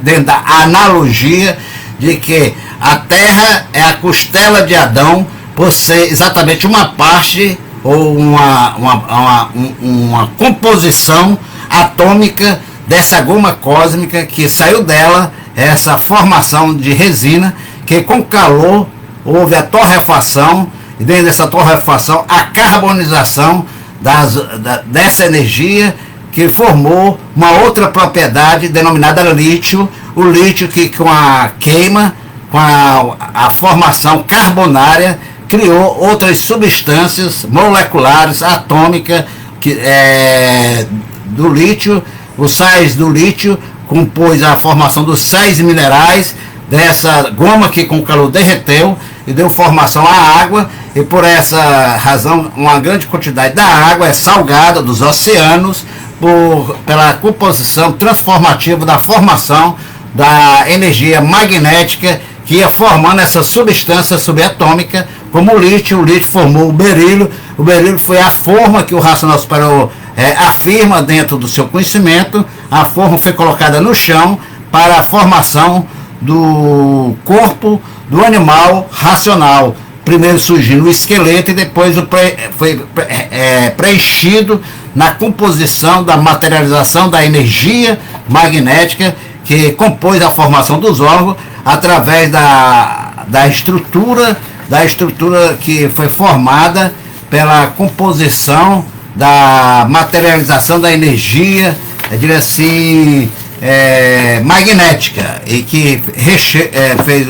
dentro da analogia de que a terra é a costela de Adão, por ser exatamente uma parte ou uma composição atômica dessa goma cósmica que saiu dela, essa formação de resina, que com calor houve a torrefação, e dentro dessa torrefação a carbonização dessa energia, que formou uma outra propriedade denominada lítio, o lítio que com a queima, com a formação carbonária, criou outras substâncias moleculares, atômicas, do lítio. Os sais do lítio compôs a formação dos sais minerais, dessa goma que com o calor derreteu e deu formação à água, e por essa razão uma grande quantidade da água é salgada dos oceanos, pela composição transformativa da formação da energia magnética que ia formando essa substância subatômica, como o lítio formou o berílio foi a forma que o racional superior afirma dentro do seu conhecimento, a forma foi colocada no chão para a formação do corpo do animal racional, primeiro surgindo o esqueleto e depois foi preenchido na composição da materialização da energia magnética que compôs a formação dos órgãos através da estrutura que foi formada pela composição da materialização da energia, eu diria assim, magnética, e que fez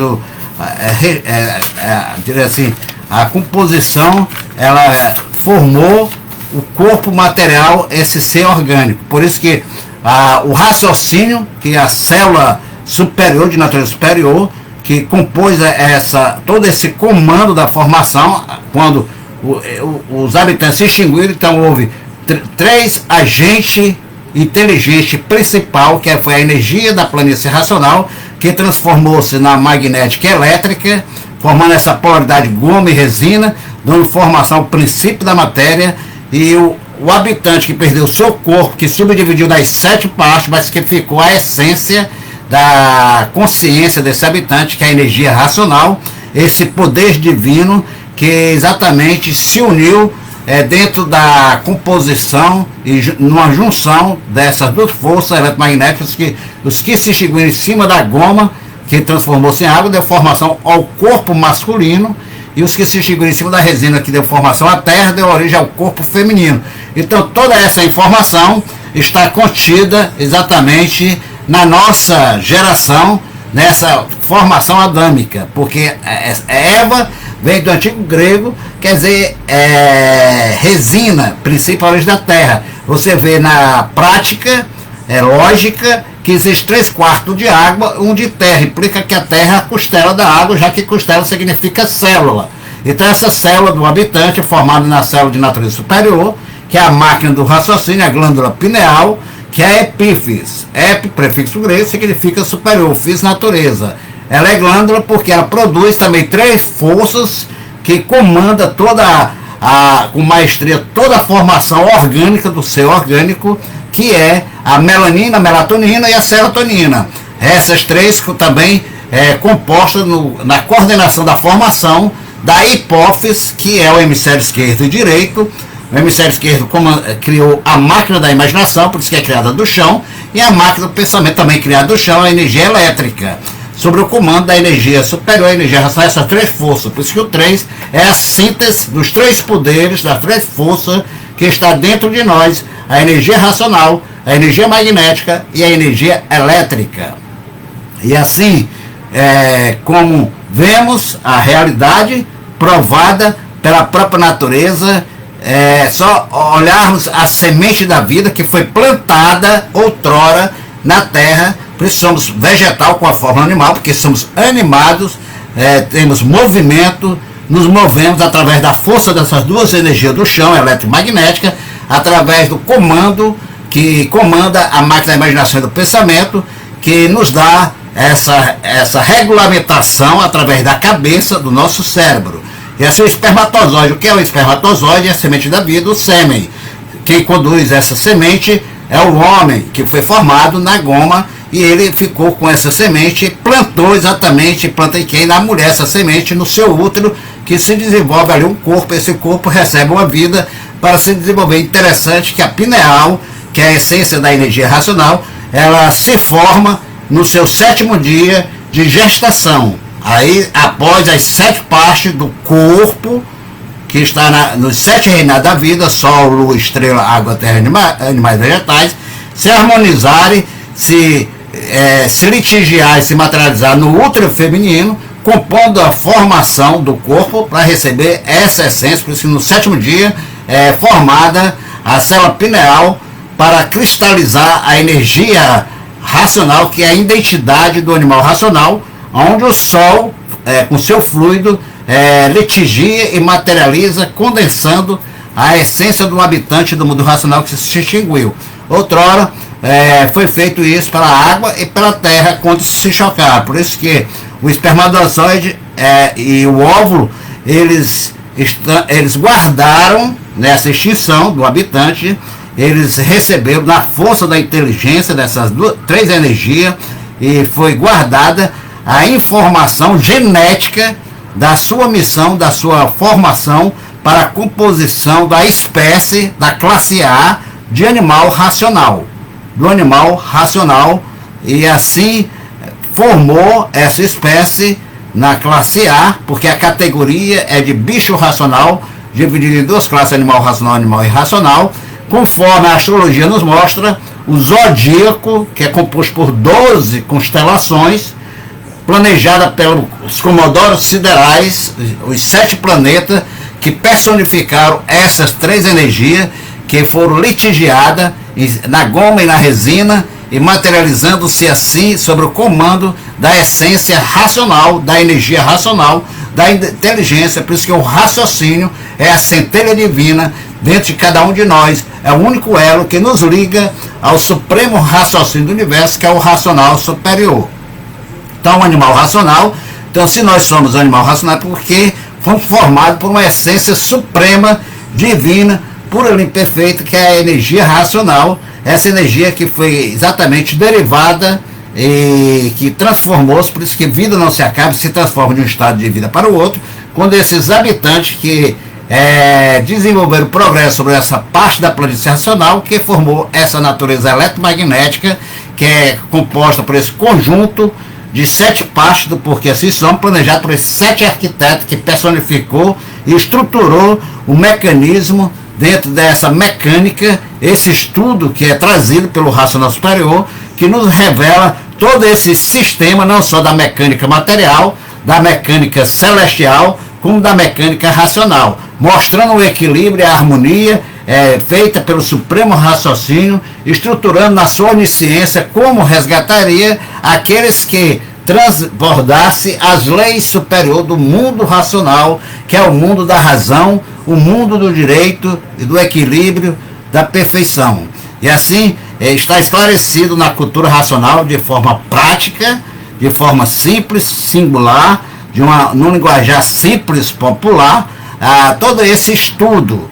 diria assim, a composição, ela formou o corpo material, esse ser orgânico. Por isso que o raciocínio, que é a célula superior, de natureza superior, que compôs todo esse comando da formação, quando os habitantes se extinguiram, então houve 3 agentes inteligentes principal, que foi a energia da planície racional, que transformou-se na magnética e elétrica, formando essa polaridade goma e resina, dando formação ao princípio da matéria, e o habitante que perdeu o seu corpo, que subdividiu das 7 partes, mas que ficou a essência da consciência desse habitante, que é a energia racional, esse poder divino que exatamente se uniu dentro da composição e numa junção dessas 2 forças eletromagnéticas, que os que se extinguiram em cima da goma, que transformou-se em água, deu formação ao corpo masculino, e os que se extinguiram em cima da resina, que deu formação à terra, deu origem ao corpo feminino. Então toda essa informação está contida exatamente na nossa geração, nessa formação adâmica, porque Eva vem do antigo grego, quer dizer, resina, princípio origem da terra. Você vê na prática, lógica, que existe 3/4 de água, 1 de terra. Implica que a terra é a costela da água, já que costela significa célula. Então essa célula do habitante é formada na célula de natureza superior, que é a máquina do raciocínio, a glândula pineal, que é a epífise. Prefixo grego, significa superior, fis, natureza. Ela é glândula porque ela produz também 3 forças que comanda com maestria toda a formação orgânica do ser orgânico, que é a melanina, a melatonina e a serotonina. Essas 3 também composta na coordenação da formação da hipófise, que é o hemisfério esquerdo e direito. O hemisfério esquerdo criou a máquina da imaginação, por isso que é criada do chão, e a máquina do pensamento, também criada do chão, a energia elétrica, sobre o comando da energia superior, a energia racional, essas três forças. Por isso que o 3 é a síntese dos três poderes, das três forças que está dentro de nós: a energia racional, a energia magnética e a energia elétrica. E assim, como vemos a realidade provada pela própria natureza, só olharmos a semente da vida que foi plantada outrora na terra. Por isso somos vegetal com a forma animal, porque somos animados, temos movimento, nos movemos através da força dessas duas energias do chão, eletromagnética, através do comando que comanda a máquina da imaginação e do pensamento, que nos dá essa regulamentação através da cabeça do nosso cérebro. E assim o espermatozoide. O que é o espermatozoide? É a semente da vida, o sêmen. Quem conduz essa semente é o homem, que foi formado na goma, e ele ficou com essa semente, plantou exatamente, planta em quem? Na mulher, essa semente no seu útero, que se desenvolve ali um corpo. Esse corpo recebe uma vida para se desenvolver. Interessante que a pineal, que é a essência da energia racional, ela se forma no seu 7º dia de gestação. Aí, após as 7 partes do corpo, que está nos 7 reinados da vida, sol, lua, estrela, água, terra, animais vegetais, se harmonizarem, se litigiar e se materializar no útero feminino, compondo a formação do corpo para receber essa essência. Por isso que no 7º dia é formada a célula pineal para cristalizar a energia racional, que é a identidade do animal racional, onde o Sol, com seu fluido, litigia e materializa, condensando a essência do habitante do mundo racional que se extinguiu. Outrora, foi feito isso pela água e pela terra quando se chocaram. Por isso que o espermatozoide e o óvulo, eles guardaram nessa extinção do habitante, eles receberam na força da inteligência dessas três energias, e foi guardada a informação genética da sua missão, da sua formação para a composição da espécie da classe A de animal racional, do animal racional, e assim formou essa espécie na classe A, porque a categoria é de bicho racional, dividida em duas classes: animal racional, animal irracional, conforme a astrologia nos mostra. O zodíaco, que é composto por 12 constelações, planejada pelos comodoros siderais, os 7 planetas que personificaram essas três energias, que foram litigiadas na goma e na resina, e materializando-se assim sobre o comando da essência racional, da energia racional, da inteligência. Por isso que o raciocínio é a centelha divina dentro de cada um de nós, é o único elo que nos liga ao supremo raciocínio do universo, que é o racional superior. Então, o animal racional, então se nós somos animal racional, é porque fomos formados por uma essência suprema, divina, pura e imperfeita, que é a energia racional, essa energia que foi exatamente derivada e que transformou-se. Por isso que vida não se acaba, se transforma de um estado de vida para o outro, quando esses habitantes que desenvolveram progresso sobre essa parte da planície racional, que formou essa natureza eletromagnética, que é composta por esse conjunto de 7 partes do porquê assim são, planejado por esses 7 arquitetos que personificou e estruturou o mecanismo dentro dessa mecânica, esse estudo que é trazido pelo racional superior, que nos revela todo esse sistema, não só da mecânica material, da mecânica celestial, como da mecânica racional, mostrando o equilíbrio e a harmonia feita pelo supremo raciocínio, estruturando na sua onisciência como resgataria aqueles que transbordassem as leis superiores do mundo racional, que é o mundo da razão, o mundo do direito e do equilíbrio, da perfeição. E assim está esclarecido na cultura racional de forma prática, de forma simples, singular, num linguajar simples, popular, todo esse estudo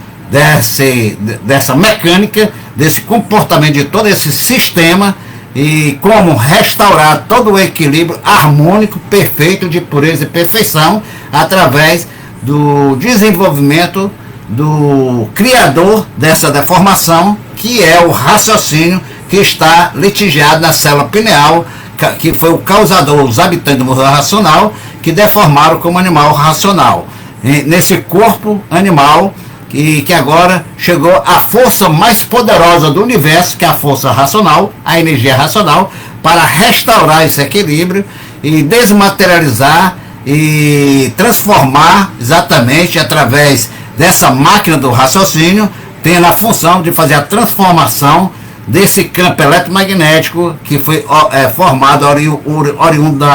dessa mecânica, desse comportamento de todo esse sistema, e como restaurar todo o equilíbrio harmônico, perfeito, de pureza e perfeição, através do desenvolvimento do criador dessa deformação, que é o raciocínio que está litigiado na célula pineal, que foi o causador, os habitantes do mundo racional, que deformaram como animal racional. Nesse corpo animal, que agora chegou a força mais poderosa do universo, que é a força racional, a energia racional, para restaurar esse equilíbrio e desmaterializar e transformar exatamente através dessa máquina do raciocínio, tendo a função de fazer a transformação desse campo eletromagnético que foi formado oriundo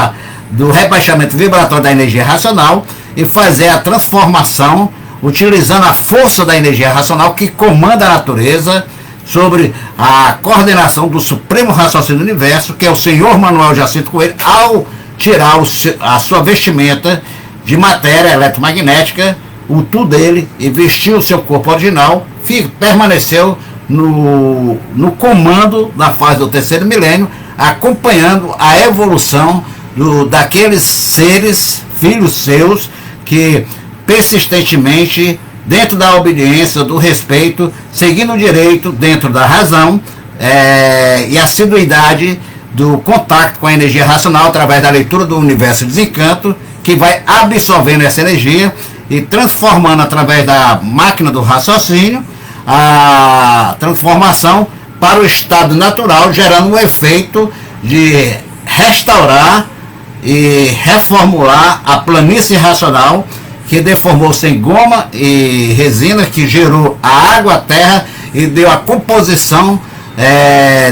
do rebaixamento vibratório da energia racional, e fazer a transformação utilizando a força da energia racional que comanda a natureza sobre a coordenação do supremo raciocínio do universo, que é o senhor Manuel Jacinto Coelho, ao tirar a sua vestimenta de matéria eletromagnética, o tu dele, e vestiu o seu corpo original, permaneceu no comando da fase do terceiro milênio, acompanhando a evolução daqueles seres, filhos seus, que persistentemente, dentro da obediência, do respeito, seguindo o direito, dentro da razão, e a assiduidade do contato com a energia racional, através da leitura do universo desencanto, que vai absorvendo essa energia e transformando através da máquina do raciocínio a transformação para o estado natural, gerando um efeito de restaurar e reformular a planície racional, que deformou-se em goma e resina, que gerou a água, a terra, e deu a composição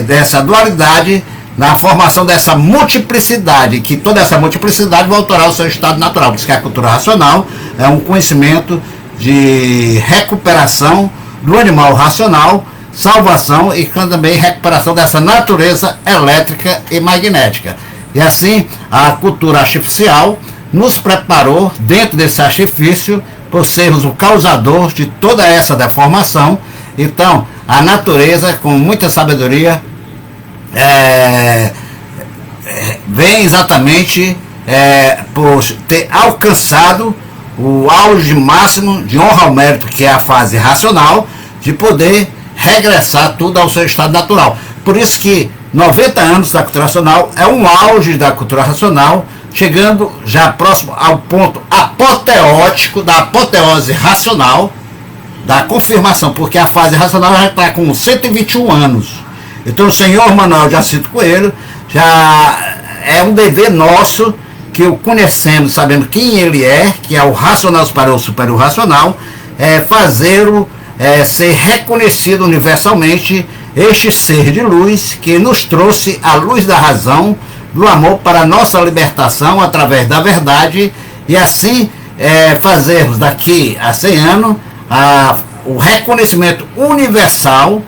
dessa dualidade, na formação dessa multiplicidade, que toda essa multiplicidade voltará ao seu estado natural. Por isso que a cultura racional é um conhecimento de recuperação do animal racional, salvação e também recuperação dessa natureza elétrica e magnética. E assim, a cultura artificial nos preparou, dentro desse artifício, por sermos o causador de toda essa deformação. Então, a natureza, com muita sabedoria, vem exatamente por ter alcançado o auge máximo de honra ao mérito, que é a fase racional, de poder regressar tudo ao seu estado natural. Por isso que 90 anos da cultura racional é um auge da cultura racional, chegando já próximo ao ponto apoteótico da apoteose racional, da confirmação, porque a fase racional já está com 121 anos. Então o senhor Manuel Jacinto Coelho já é um dever nosso, que o conhecemos, sabendo quem ele é, que é o racional superior, superior racional, fazê-lo ser reconhecido universalmente, este ser de luz que nos trouxe a luz da razão, do amor, para a nossa libertação através da verdade, e assim fazermos daqui a 100 anos o reconhecimento universal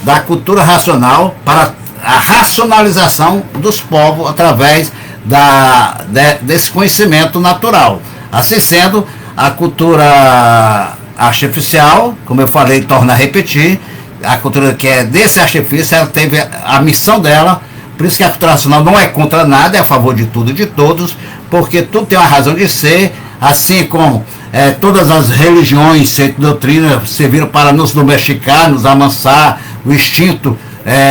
da cultura racional para a racionalização dos povos através desse conhecimento natural. Assim sendo, a cultura artificial, como eu falei, torna a repetir, a cultura que é desse artifício, ela teve a missão dela. Por isso que a cultura racional não é contra nada, é a favor de tudo e de todos, porque tudo tem uma razão de ser, assim como todas as religiões, doutrinas, serviram para nos domesticar, nos amansar, o instinto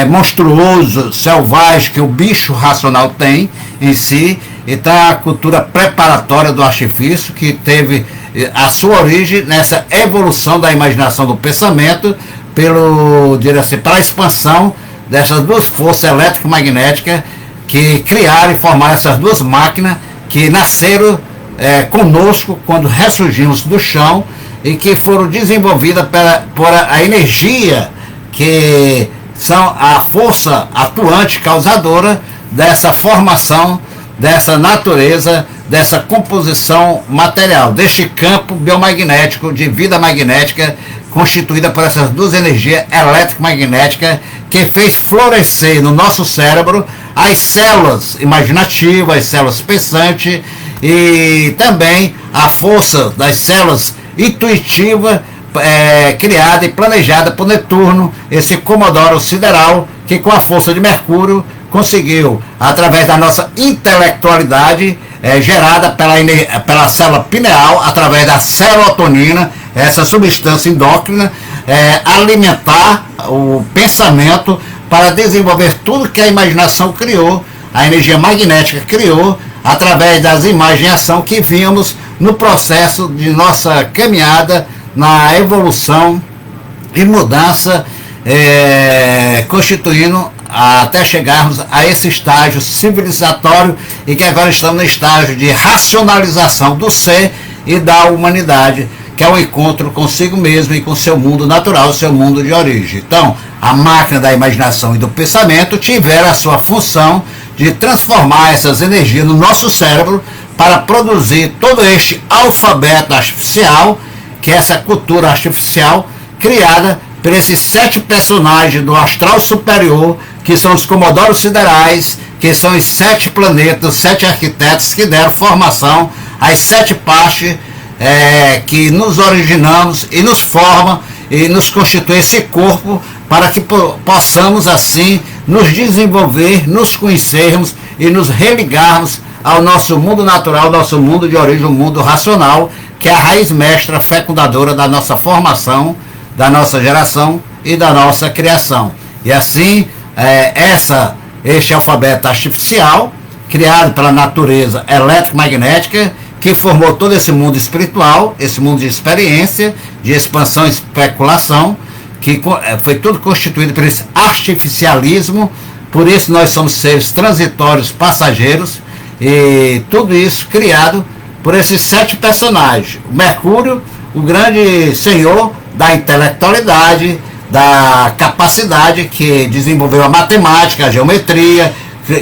monstruoso, selvagem, que o bicho racional tem em si. Então a cultura preparatória do artifício, que teve a sua origem nessa evolução da imaginação do pensamento, para a expansão dessas duas forças elétricas e magnéticas, que criaram e formaram essas duas máquinas, que nasceram conosco quando ressurgimos do chão, e que foram desenvolvidas por a energia, que são a força atuante, causadora dessa formação, dessa natureza, dessa composição material, deste campo biomagnético de vida magnética, constituída por essas duas energias elétrica e magnética, que fez florescer no nosso cérebro as células imaginativas, as células pensantes, e também a força das células intuitivas, criada e planejada por Netuno, esse Comodoro sideral, que com a força de Mercúrio conseguiu, através da nossa intelectualidade, gerada pela célula pineal, através da serotonina, essa substância endócrina, alimentar o pensamento para desenvolver tudo que a imaginação criou, a energia magnética criou, através das imagens em ação que vimos no processo de nossa caminhada na evolução e mudança, constituindo até chegarmos a esse estágio civilizatório, e que agora estamos no estágio de racionalização do ser e da humanidade, que é o encontro consigo mesmo e com seu mundo natural, seu mundo de origem. Então, a máquina da imaginação e do pensamento tiveram a sua função de transformar essas energias no nosso cérebro para produzir todo este alfabeto artificial, que é essa cultura artificial criada por esses 7 personagens do astral superior, que são os comodoros siderais, que são os 7 planetas, os 7 arquitetos que deram formação às 7 partes que nos originamos e nos formam e nos constitui esse corpo, para que possamos assim nos desenvolver, nos conhecermos e nos religarmos ao nosso mundo natural, nosso mundo de origem, o mundo racional, que é a raiz mestra fecundadora da nossa formação, da nossa geração e da nossa criação. E assim, este alfabeto artificial, criado pela natureza elétrico-magnética, que formou todo esse mundo espiritual, esse mundo de experiência, de expansão e especulação, que foi tudo constituído por esse artificialismo. Por isso nós somos seres transitórios, passageiros, e tudo isso criado por esses 7 personagens. O Mercúrio, o grande senhor da intelectualidade, da capacidade, que desenvolveu a matemática, a geometria,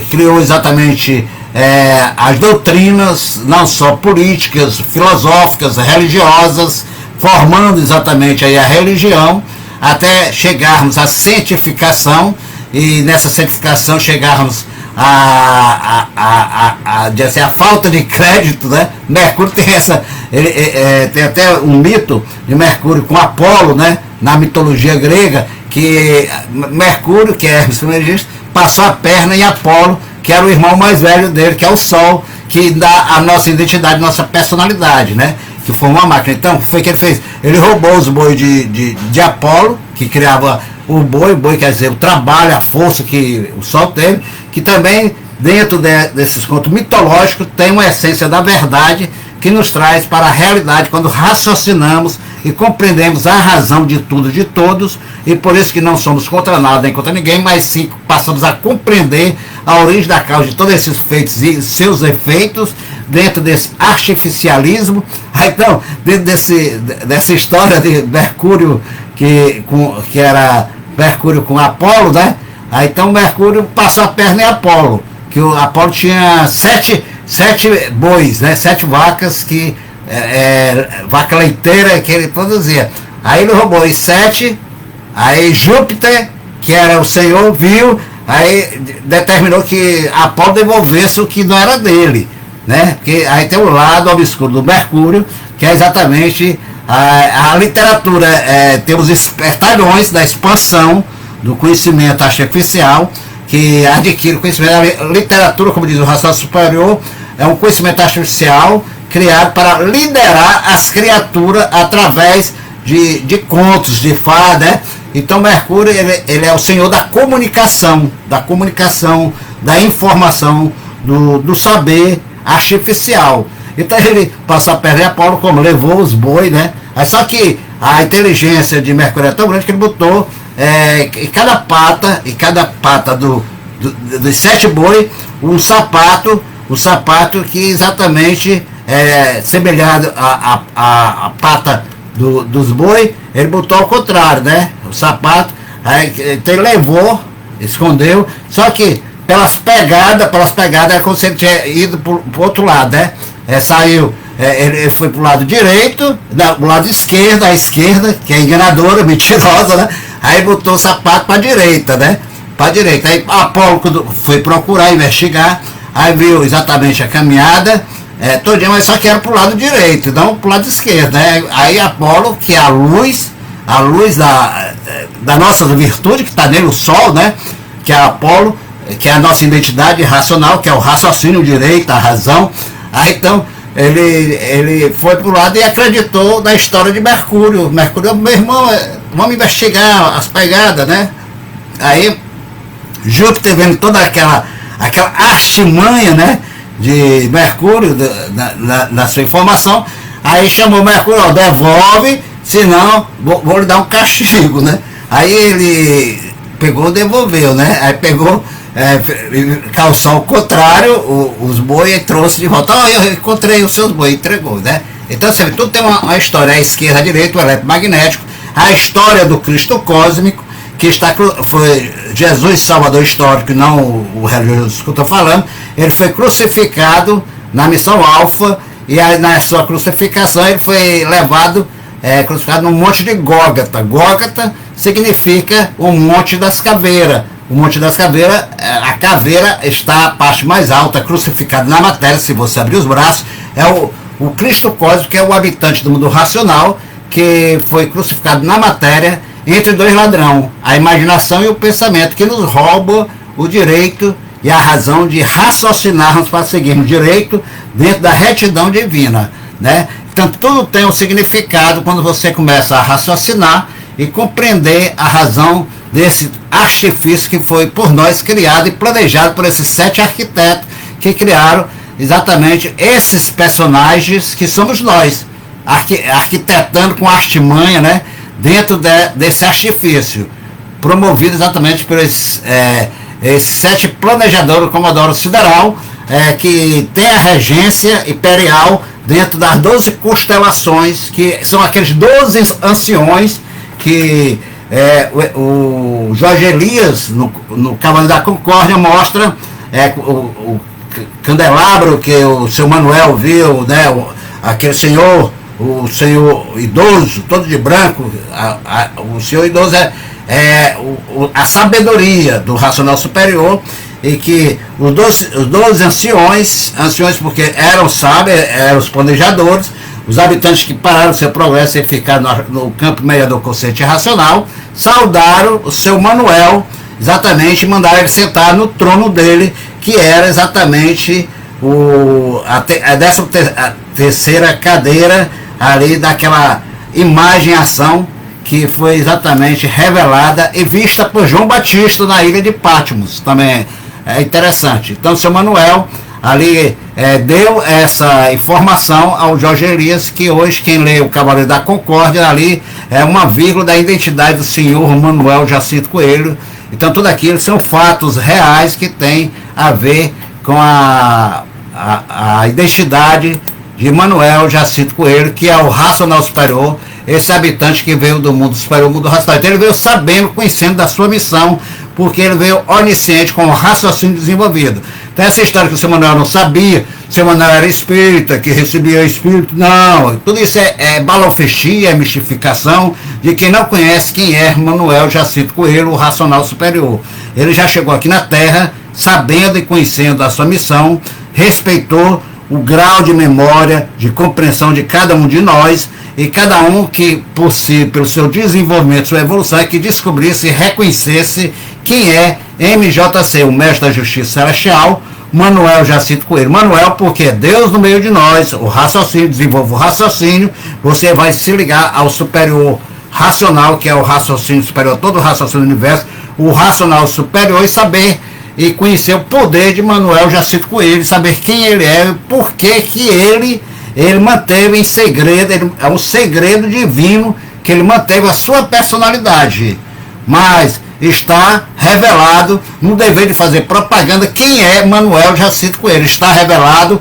criou exatamente as doutrinas, não só políticas, filosóficas, religiosas, formando exatamente aí a religião, até chegarmos à cientificação, e nessa cientificação chegarmos a falta de crédito, né? Mercúrio tem tem até um mito de Mercúrio com Apolo, né? Na mitologia grega, que Mercúrio, que é Hermes Trismegisto, passou a perna em Apolo, que era o irmão mais velho dele, que é o Sol, que dá a nossa identidade, nossa personalidade, né? Que foi uma máquina. Então, o que foi que ele fez? Ele roubou os bois de Apolo, que criava o boi quer dizer o trabalho, a força que o Sol teve, que também dentro desses contos mitológicos tem uma essência da verdade, que nos traz para a realidade quando raciocinamos e compreendemos a razão de tudo, de todos, e por isso que não somos contra nada nem contra ninguém, mas sim passamos a compreender a origem da causa de todos esses feitos e seus efeitos dentro desse artificialismo. Então, dentro dessa história de Mercúrio, que era Mercúrio com Apolo, né? Aí então Mercúrio passou a perna em Apolo, que o Apolo tinha sete bois, né? 7 vacas, que vaca leiteira que ele produzia. Aí ele roubou os 7, aí Júpiter, que era o senhor, viu, aí determinou que Apolo devolvesse o que não era dele, né? Porque aí tem o lado obscuro do Mercúrio, que é exatamente a literatura, tem os espertalhões da expansão do conhecimento artificial, que adquire o conhecimento. A literatura, como diz o raciocínio superior, é um conhecimento artificial criado para liderar as criaturas através de contos, de fadas, né? Então Mercúrio, ele é o senhor da comunicação, da informação, do saber artificial. Então ele passou a perder Apolo, como levou os bois, né? Aí, só que a inteligência de Mercúrio é tão grande que ele botou em cada pata dos 7 bois um sapato que exatamente semelhado à pata dos bois, ele botou ao contrário, né? O sapato, aí, então ele levou, escondeu, só que pelas pegadas, é como se ele tinha ido pro outro lado, né? Saiu, ele foi pro lado direito, pro lado esquerdo, a esquerda, que é enganadora, mentirosa, né? Aí botou o sapato para a direita, né? Para a direita. Aí Apolo foi procurar, investigar, aí viu exatamente a caminhada todinha, mas só que era pro lado direito, não pro lado esquerdo, né? Aí Apolo, que é a luz da nossa virtude, que está nele, o Sol, né? Que é Apolo, que é a nossa identidade racional, que é o raciocínio, o direito, a razão. Aí então ele foi pro lado e acreditou na história de Mercúrio. Mercúrio, meu irmão, vamos investigar as pegadas, né? Aí Júpiter, vendo toda aquela artimanha, né, de Mercúrio, da sua informação, aí chamou Mercúrio, ó, devolve, senão vou lhe dar um castigo, né? Aí ele pegou e devolveu, né? Aí pegou, calçou ao contrário os boi e trouxe de volta. Oh, eu encontrei os seus boi, entregou, né? Então, sabe, tudo tem uma história, a esquerda, a direita, o eletromagnético, a história do Cristo cósmico, que foi Jesus Salvador histórico, não o religioso que eu estou falando. Ele foi crucificado na missão Alfa, e aí, na sua crucificação ele foi levado, crucificado no monte de Gólgota. Gólgota significa o Monte das Caveiras. O Monte das Caveiras, a caveira está a parte mais alta, crucificado na matéria. Se você abrir os braços, é o Cristo cósmico, que é o habitante do mundo racional, que foi crucificado na matéria entre dois ladrões, a imaginação e o pensamento, que nos rouba o direito e a razão de raciocinarmos para seguirmos direito dentro da retidão divina, né? Então tudo tem um significado quando você começa a raciocinar e compreender a razão desse artifício que foi por nós criado e planejado por esses 7 arquitetos que criaram exatamente esses personagens que somos nós, arquitetando com artimanha, né, dentro desse artifício, promovido exatamente por esses 7 planejadores do Comodoro Sideral, que tem a regência imperial dentro das 12 constelações, que são aqueles 12 anciões que o Jorge Elias, no Cavaleiro da Concórdia, mostra o candelabro que o seu Manuel viu, né, aquele senhor, o senhor idoso, todo de branco. O senhor idoso a sabedoria do racional superior, e que os 12 anciões porque eram sábios, eram os planejadores, os habitantes que pararam seu progresso e ficaram no campo mediador consciente e racional, saudaram o seu Manuel, exatamente, e mandaram ele sentar no trono dele, que era exatamente a 13ª cadeira ali daquela imagem-ação que foi exatamente revelada e vista por João Batista na ilha de Patmos. Também é interessante. Então, seu Manuel ali deu essa informação ao Jorge Elias, que hoje quem lê o Cavaleiro da Concórdia ali é uma vírgula da identidade do senhor Manuel Jacinto Coelho. Então tudo aquilo são fatos reais que tem a ver com a identidade de Manuel Jacinto Coelho, que é o racional superior, esse habitante que veio do mundo superior, mundo racional. Então ele veio sabendo, conhecendo da sua missão, porque ele veio onisciente, com o raciocínio desenvolvido. Então essa história que o seu Manuel não sabia, o seu Manuel era espírita, que recebia espírito, não, tudo isso é balofestia, é mistificação de quem não conhece quem é Manuel Jacinto Coelho, o racional superior. Ele já chegou aqui na Terra, sabendo e conhecendo a sua missão, respeitou o grau de memória, de compreensão de cada um de nós, e cada um que, por si, pelo seu desenvolvimento, sua evolução, é que descobrisse e reconhecesse quem é MJC, o Mestre da Justiça Celestial, Manuel Jacinto Coelho. Manuel, porque é Deus no meio de nós, o raciocínio, desenvolve o raciocínio, você vai se ligar ao superior racional, que é o raciocínio superior, todo o raciocínio do universo, o racional superior, e saber e conhecer o poder de Manuel Jacinto Coelho, saber quem ele é, por que ele manteve em segredo, é um segredo divino que ele manteve a sua personalidade, mas está revelado no dever de fazer propaganda quem é Manuel Jacinto Coelho, está revelado,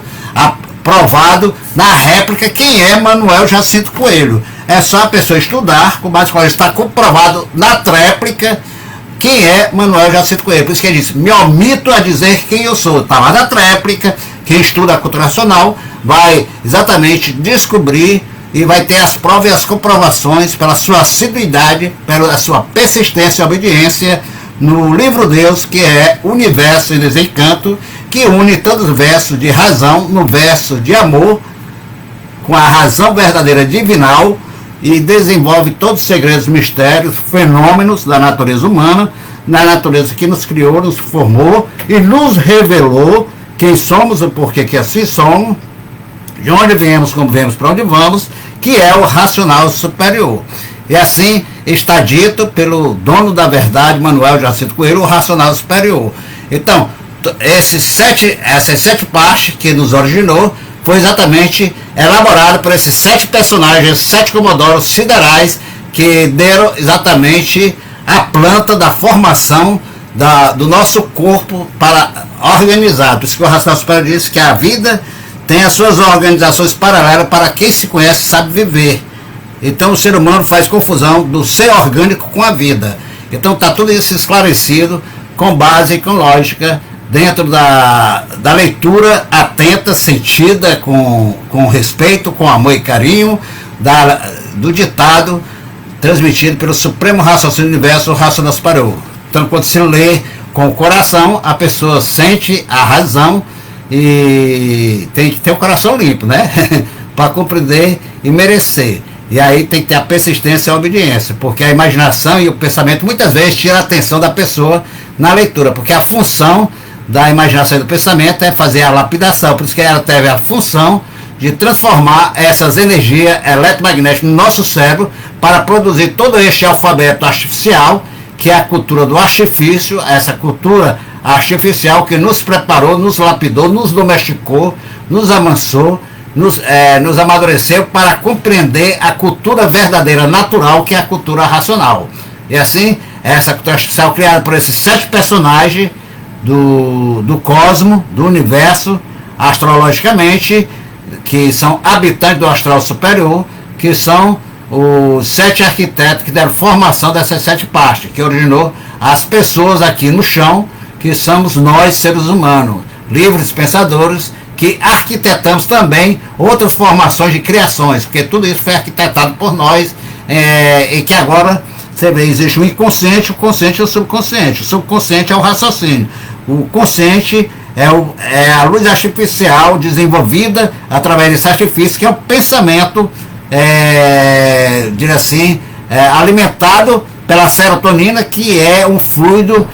provado na réplica quem é Manuel Jacinto Coelho. É só a pessoa estudar, com base em está comprovado na tréplica quem é Manuel Jacinto Coelho. Por isso que ele disse, me omito a dizer quem eu sou. Está lá na tréplica, quem estuda a cultura racional vai exatamente descobrir e vai ter as provas e as comprovações pela sua assiduidade, pela sua persistência e obediência no livro Deus, que é Universo e Desencanto, que une todos os versos de razão no verso de amor, com a razão verdadeira divinal, e desenvolve todos os segredos, mistérios, fenômenos da natureza humana, na natureza que nos criou, nos formou e nos revelou quem somos, o porquê que assim somos, de onde viemos, como viemos, para onde vamos, que é o racional superior. E assim está dito pelo dono da verdade, Manuel Jacinto Coelho, o racional superior. Então, essas sete partes que nos originou foi exatamente elaborado por esses 7 personagens, 7 comodoros siderais, que deram exatamente a planta da formação do nosso corpo para organizar. Por isso que o racional superior diz que a vida tem as suas organizações paralelas para quem se conhece e sabe viver. Então o ser humano faz confusão do ser orgânico com a vida. Então está tudo isso esclarecido com base e com lógica dentro da leitura atenta, sentida, com respeito, com amor e carinho, do ditado transmitido pelo Supremo Raciocínio do Universo, o Racional Superior. Então, quando se lê com o coração, a pessoa sente a razão e tem que ter o coração limpo, né? Para compreender e merecer. E aí tem que ter a persistência e a obediência, porque a imaginação e o pensamento muitas vezes tiram a atenção da pessoa na leitura, porque a função da imaginação e do pensamento é fazer a lapidação, por isso que ela teve a função de transformar essas energias eletromagnéticas no nosso cérebro para produzir todo este alfabeto artificial, que é a cultura do artifício, essa cultura artificial que nos preparou, nos lapidou, nos domesticou, nos amansou, nos amadureceu para compreender a cultura verdadeira, natural, que é a cultura racional. E assim, essa cultura artificial criada por esses 7 personagens do cosmo, do universo, astrologicamente, que são habitantes do astral superior, que são os 7 arquitetos que deram formação dessas 7 partes, que originou as pessoas aqui no chão, que somos nós, seres humanos, livres pensadores, que arquitetamos também outras formações de criações, porque tudo isso foi arquitetado por nós, e que agora, você vê, existe o inconsciente, o consciente e o subconsciente. O subconsciente é o raciocínio. O consciente é a luz artificial desenvolvida através desse artifício, que é o pensamento, alimentado pela serotonina, que é um fluido,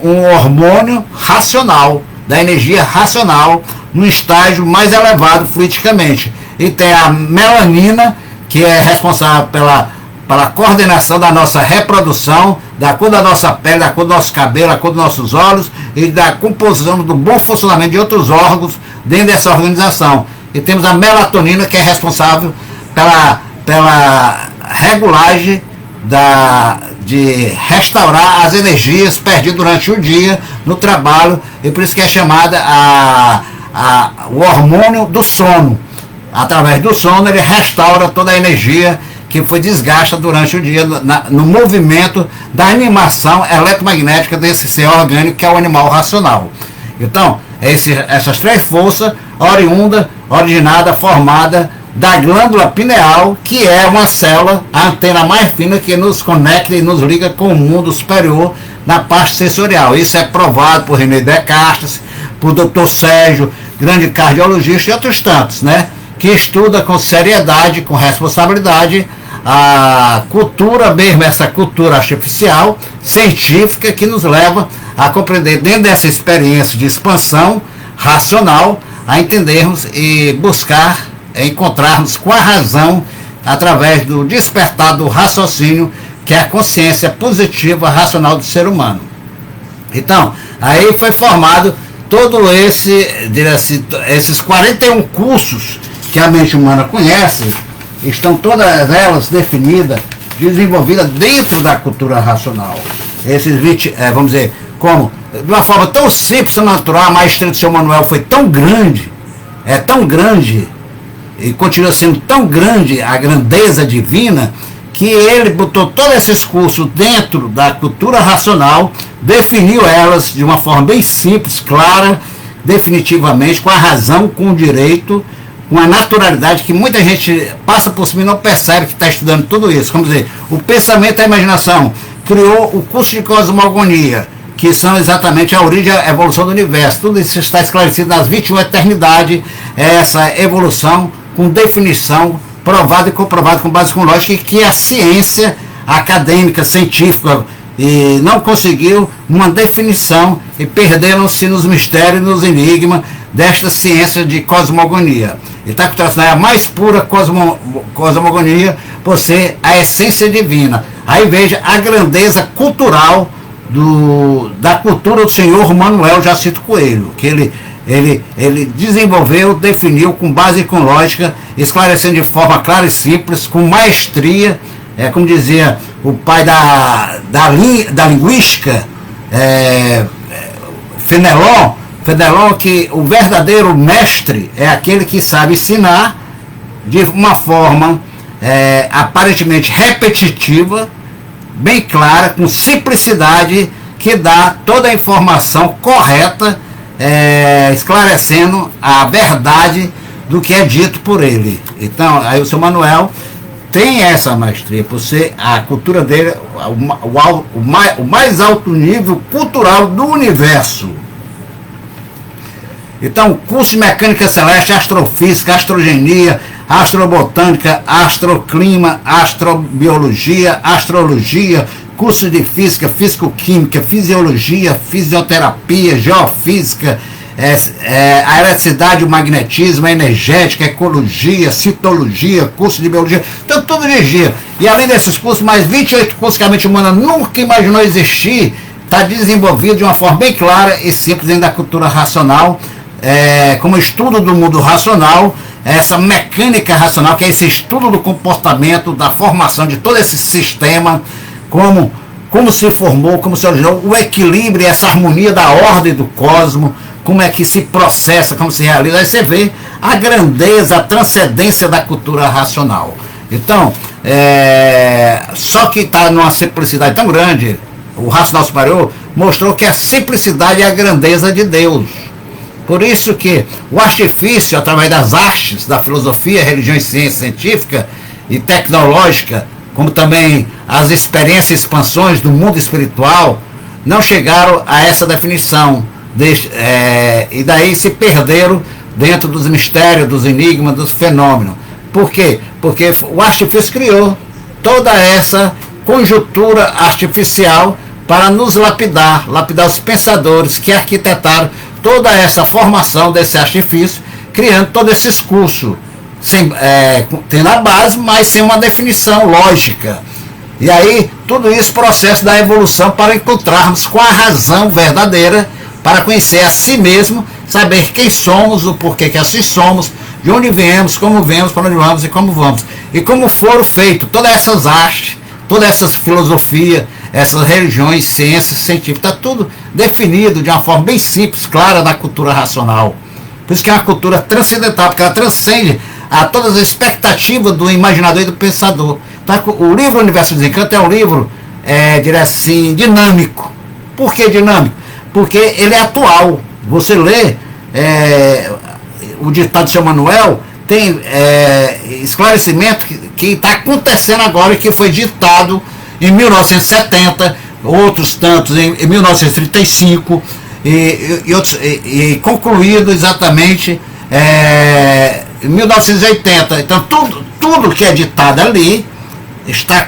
um hormônio racional, da energia racional, no estágio mais elevado fluidicamente. E tem a melanina, que é responsável pela coordenação da nossa reprodução, da cor da nossa pele, da cor do nosso cabelo, da cor dos nossos olhos e da composição do bom funcionamento de outros órgãos dentro dessa organização. E temos a melatonina, que é responsável pela regulagem de restaurar as energias perdidas durante o dia no trabalho, e por isso que é chamada o hormônio do sono. Através do sono ele restaura toda a energia que foi desgasta durante o dia no movimento da animação eletromagnética desse ser orgânico, que é o animal racional. Então, essas 3 forças originada, formada da glândula pineal, que é uma célula, a antena mais fina que nos conecta e nos liga com o mundo superior na parte sensorial. Isso é provado por René Descartes, por Dr. Sérgio, grande cardiologista, e outros tantos, né? Que estuda com seriedade, com responsabilidade, a cultura mesmo, essa cultura artificial, científica, que nos leva a compreender, dentro dessa experiência de expansão racional, a entendermos e buscar encontrarmos com a razão através do despertar do raciocínio, que é a consciência positiva racional do ser humano. Então, aí foi formado todo esses 41 cursos que a mente humana conhece, estão todas elas definidas, desenvolvidas dentro da cultura racional. Esses 20, vamos dizer, como, de uma forma tão simples e natural, a maestria do seu Manuel foi tão grande, e continua sendo tão grande a grandeza divina, que ele botou todos esses cursos dentro da cultura racional, definiu elas de uma forma bem simples, clara, definitivamente, com a razão, com o direito, com a naturalidade, que muita gente passa por cima e não percebe que está estudando tudo isso. Vamos dizer, o pensamento e a imaginação criou o curso de cosmogonia, que são exatamente a origem e a evolução do universo. Tudo isso está esclarecido nas 21 eternidades, essa evolução com definição, provada e comprovada com base com lógica, que a ciência acadêmica, científica, e não conseguiu uma definição e perderam-se nos mistérios e nos enigmas desta ciência de cosmogonia. E está trazendo a mais pura cosmogonia por ser a essência divina. Aí veja a grandeza cultural da cultura do senhor Manuel Jacinto Coelho, que ele desenvolveu, definiu com base e com lógica, esclarecendo de forma clara e simples, com maestria, como dizia o pai da linguística, Fenelon, que o verdadeiro mestre é aquele que sabe ensinar de uma forma aparentemente repetitiva, bem clara, com simplicidade, que dá toda a informação correta, esclarecendo a verdade do que é dito por ele. Então, aí o seu Manuel tem essa maestria, por ser a cultura dele o mais alto nível cultural do universo. Então, curso de mecânica celeste, astrofísica, astrogenia, astrobotânica, astroclima, astrobiologia, astrologia, curso de física, físico-química, fisiologia, fisioterapia, geofísica, a eletricidade, o magnetismo, a energética, a ecologia, citologia, curso de biologia, então tudo de dia. E além desses cursos, mais 28 cursos que a mente humana nunca imaginou existir, está desenvolvido de uma forma bem clara e simples dentro da cultura racional, como estudo do mundo racional, essa mecânica racional, que é esse estudo do comportamento, da formação de todo esse sistema, como se formou, como se originou, o equilíbrio, essa harmonia da ordem do cosmos, como é que se processa, como se realiza. Aí você vê a grandeza, a transcendência da cultura racional. Então, só que está numa simplicidade tão grande, o racional superior mostrou que a simplicidade é a grandeza de Deus. Por isso que o artifício, através das artes, da filosofia, religião e ciência científica e tecnológica, como também as experiências e expansões do mundo espiritual, não chegaram a essa definição. E daí se perderam dentro dos mistérios, dos enigmas, dos fenômenos. Por quê? Porque o artifício criou toda essa conjuntura artificial para nos lapidar os pensadores que arquitetaram toda essa formação desse artifício, criando todos esses cursos, tendo a base, mas sem uma definição lógica. E aí, tudo isso processo da evolução para encontrarmos com a razão verdadeira, para conhecer a si mesmo, saber quem somos, o porquê que assim somos, de onde viemos, para onde vamos e como vamos. E como foram feitas todas essas artes, todas essas filosofias, essas religiões, ciências, científicas, está tudo definido de uma forma bem simples, clara, da cultura racional. Por isso que é uma cultura transcendental, porque ela transcende a todas as expectativas do imaginador e do pensador. Então, o livro Universo dos Encantos é um livro, diria assim, dinâmico. Por que dinâmico? Porque ele é atual. Você lê o ditado do seu Manuel, tem esclarecimento que está acontecendo agora e que foi ditado em 1970, outros tantos em 1935 e concluído exatamente em 1980. Então tudo que é ditado ali está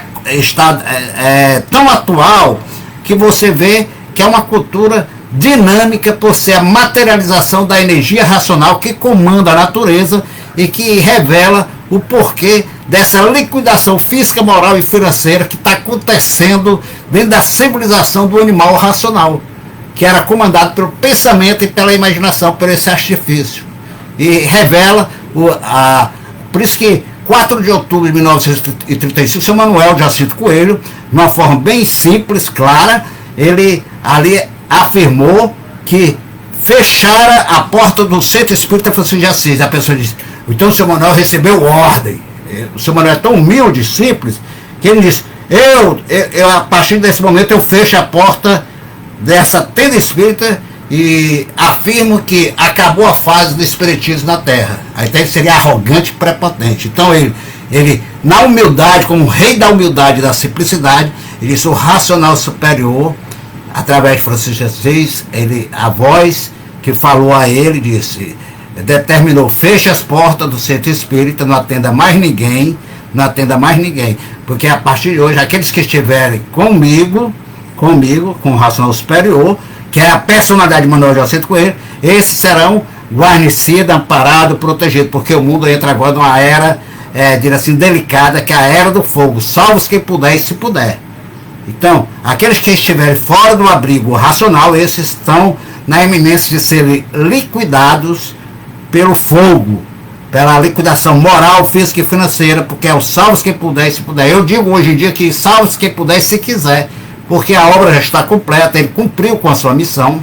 tão atual que você vê que é uma cultura dinâmica por ser a materialização da energia racional que comanda a natureza e que revela o porquê dessa liquidação física, moral e financeira que está acontecendo dentro da civilização do animal racional, que era comandado pelo pensamento e pela imaginação, por esse artifício. E revela, por isso que 4 de outubro de 1935, seu Manuel Jacinto Coelho, de uma forma bem simples, clara, ele ali afirmou que fechara a porta do Centro Espírita Francisco de Assis. A pessoa disse, então o seu Manuel recebeu ordem. O seu Manuel é tão humilde e simples que ele disse, eu a partir desse momento eu fecho a porta dessa tenda espírita e afirmo que acabou a fase do espiritismo na Terra. Aí ele seria arrogante e prepotente. Então ele na humildade, como rei da humildade e da simplicidade, ele disse o racional superior, através de Francisco de Assis, a voz que falou a ele disse, determinou, feche as portas do Centro Espírita, não atenda mais ninguém, porque a partir de hoje, aqueles que estiverem comigo, comigo, com o racional superior, que é a personalidade de Manuel Jacinto Coelho, esses serão guarnecidos, amparados, protegidos, porque o mundo entra agora numa era, assim, delicada, que é a era do fogo, salvos quem puder e se puder. Então, aqueles que estiverem fora do abrigo racional, esses estão na iminência de serem liquidados pelo fogo, pela liquidação moral, física e financeira, porque é o salvos quem puder e se puder. Eu digo hoje em dia que salvos quem puder e se quiser, porque a obra já está completa, ele cumpriu com a sua missão.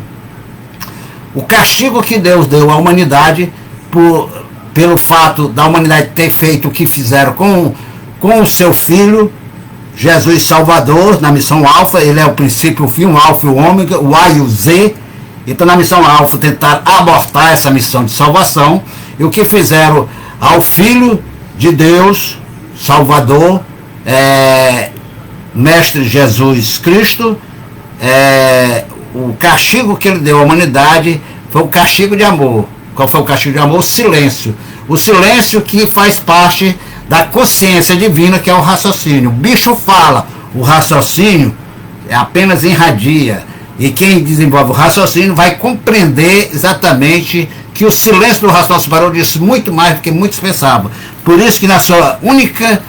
O castigo que Deus deu à humanidade, pelo fato da humanidade ter feito o que fizeram com o seu Filho, Jesus Salvador, na missão Alfa, ele é o princípio, o fim, o Alfa e o Ômega, o A e o Z. Então, na missão Alfa, tentar abortar essa missão de salvação. E o que fizeram ao Filho de Deus, Salvador, Mestre Jesus Cristo, o castigo que ele deu à humanidade foi o castigo de amor. Qual foi o castigo de amor? O silêncio. O silêncio que faz parte da consciência divina, que é o raciocínio. O bicho fala, o raciocínio apenas irradia. E quem desenvolve o raciocínio vai compreender exatamente que o silêncio do racional superior disse muito mais do que muitos pensavam. Por isso que na sua única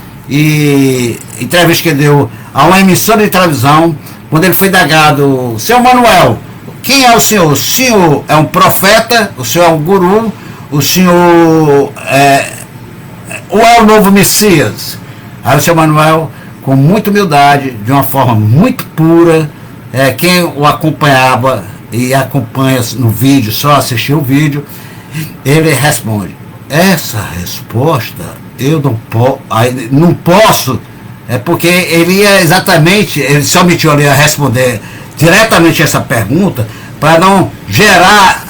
entrevista que ele deu a uma emissora de televisão, quando ele foi indagado: seu Manuel, quem é o senhor? O senhor é um profeta, o senhor é um guru, o senhor ou é o novo Messias? Aí o seu Manuel, com muita humildade, de uma forma muito pura, quem o acompanhava e acompanha no vídeo, só assistiu o vídeo, ele responde: essa resposta eu não posso, porque ele ia exatamente, ele se omitiu ali a responder diretamente essa pergunta, para não gerar,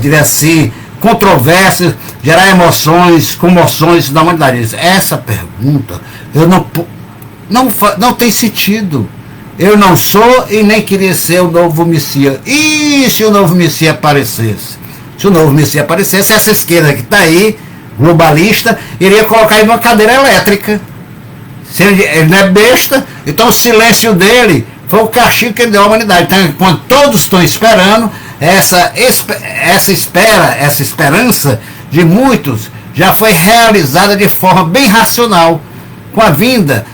diria assim, controvérsias, gerar emoções, comoções da humanidade. Essa pergunta eu não tem sentido. Eu não sou e nem queria ser o novo Messias. E se o novo Messias aparecesse? Se o novo Messias aparecesse, essa esquerda que está aí, globalista, iria colocar ele numa cadeira elétrica. Se ele não é besta, então o silêncio dele foi o castigo que ele deu à humanidade. Então, enquanto todos estão esperando, essa esperança de muitos já foi realizada de forma bem racional, com a vinda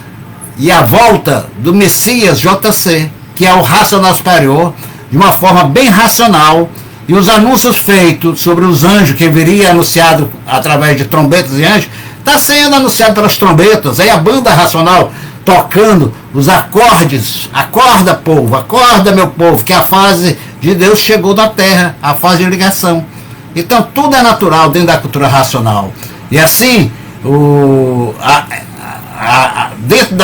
e a volta do Messias JC, que é o racional superior, de uma forma bem racional, e os anúncios feitos sobre os anjos, que viria anunciado através de trombetas e anjos, está sendo anunciado pelas trombetas, aí a banda racional tocando os acordes: acorda povo, acorda meu povo, que a fase de Deus chegou na terra, a fase de ligação. Então tudo é natural dentro da cultura racional, e assim dentro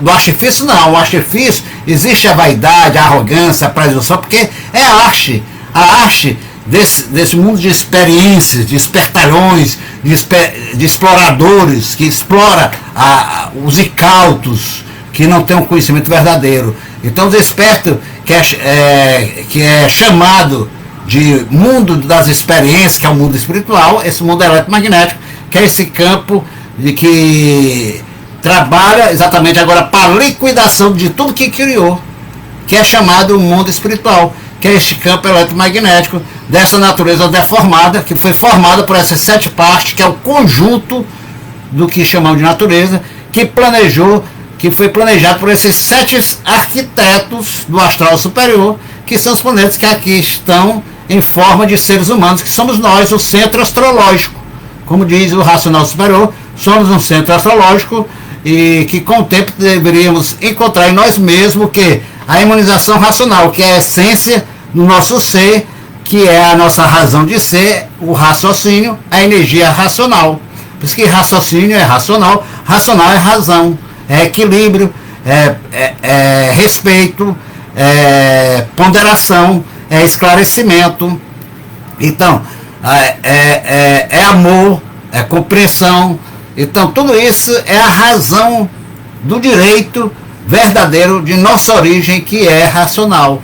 do artifício não, o artifício existe a vaidade, a arrogância, a presunção, porque é a arte desse mundo de experiências, de espertalhões, de exploradores, que explora os incautos, que não têm um conhecimento verdadeiro. Então os espertos, que é chamado de mundo das experiências, que é o mundo espiritual, esse mundo eletromagnético, que é esse campo de que trabalha exatamente agora para a liquidação de tudo que criou, que é chamado o mundo espiritual, que é este campo eletromagnético dessa natureza deformada, que foi formada por essas 7 partes, que é o conjunto do que chamamos de natureza, que foi planejado por esses 7 arquitetos do astral superior, que são os planetas que aqui estão em forma de seres humanos, que somos nós, o centro astrológico. Como diz o racional superior, somos um centro astrológico, e que com o tempo deveríamos encontrar em nós mesmos que a imunização racional, que é a essência do nosso ser, que é a nossa razão de ser, o raciocínio, a energia racional. Por isso que raciocínio é racional, racional é razão, é equilíbrio, é respeito, é ponderação, é esclarecimento. Então, é amor, é compreensão. Então tudo isso é a razão do direito verdadeiro de nossa origem, que é racional.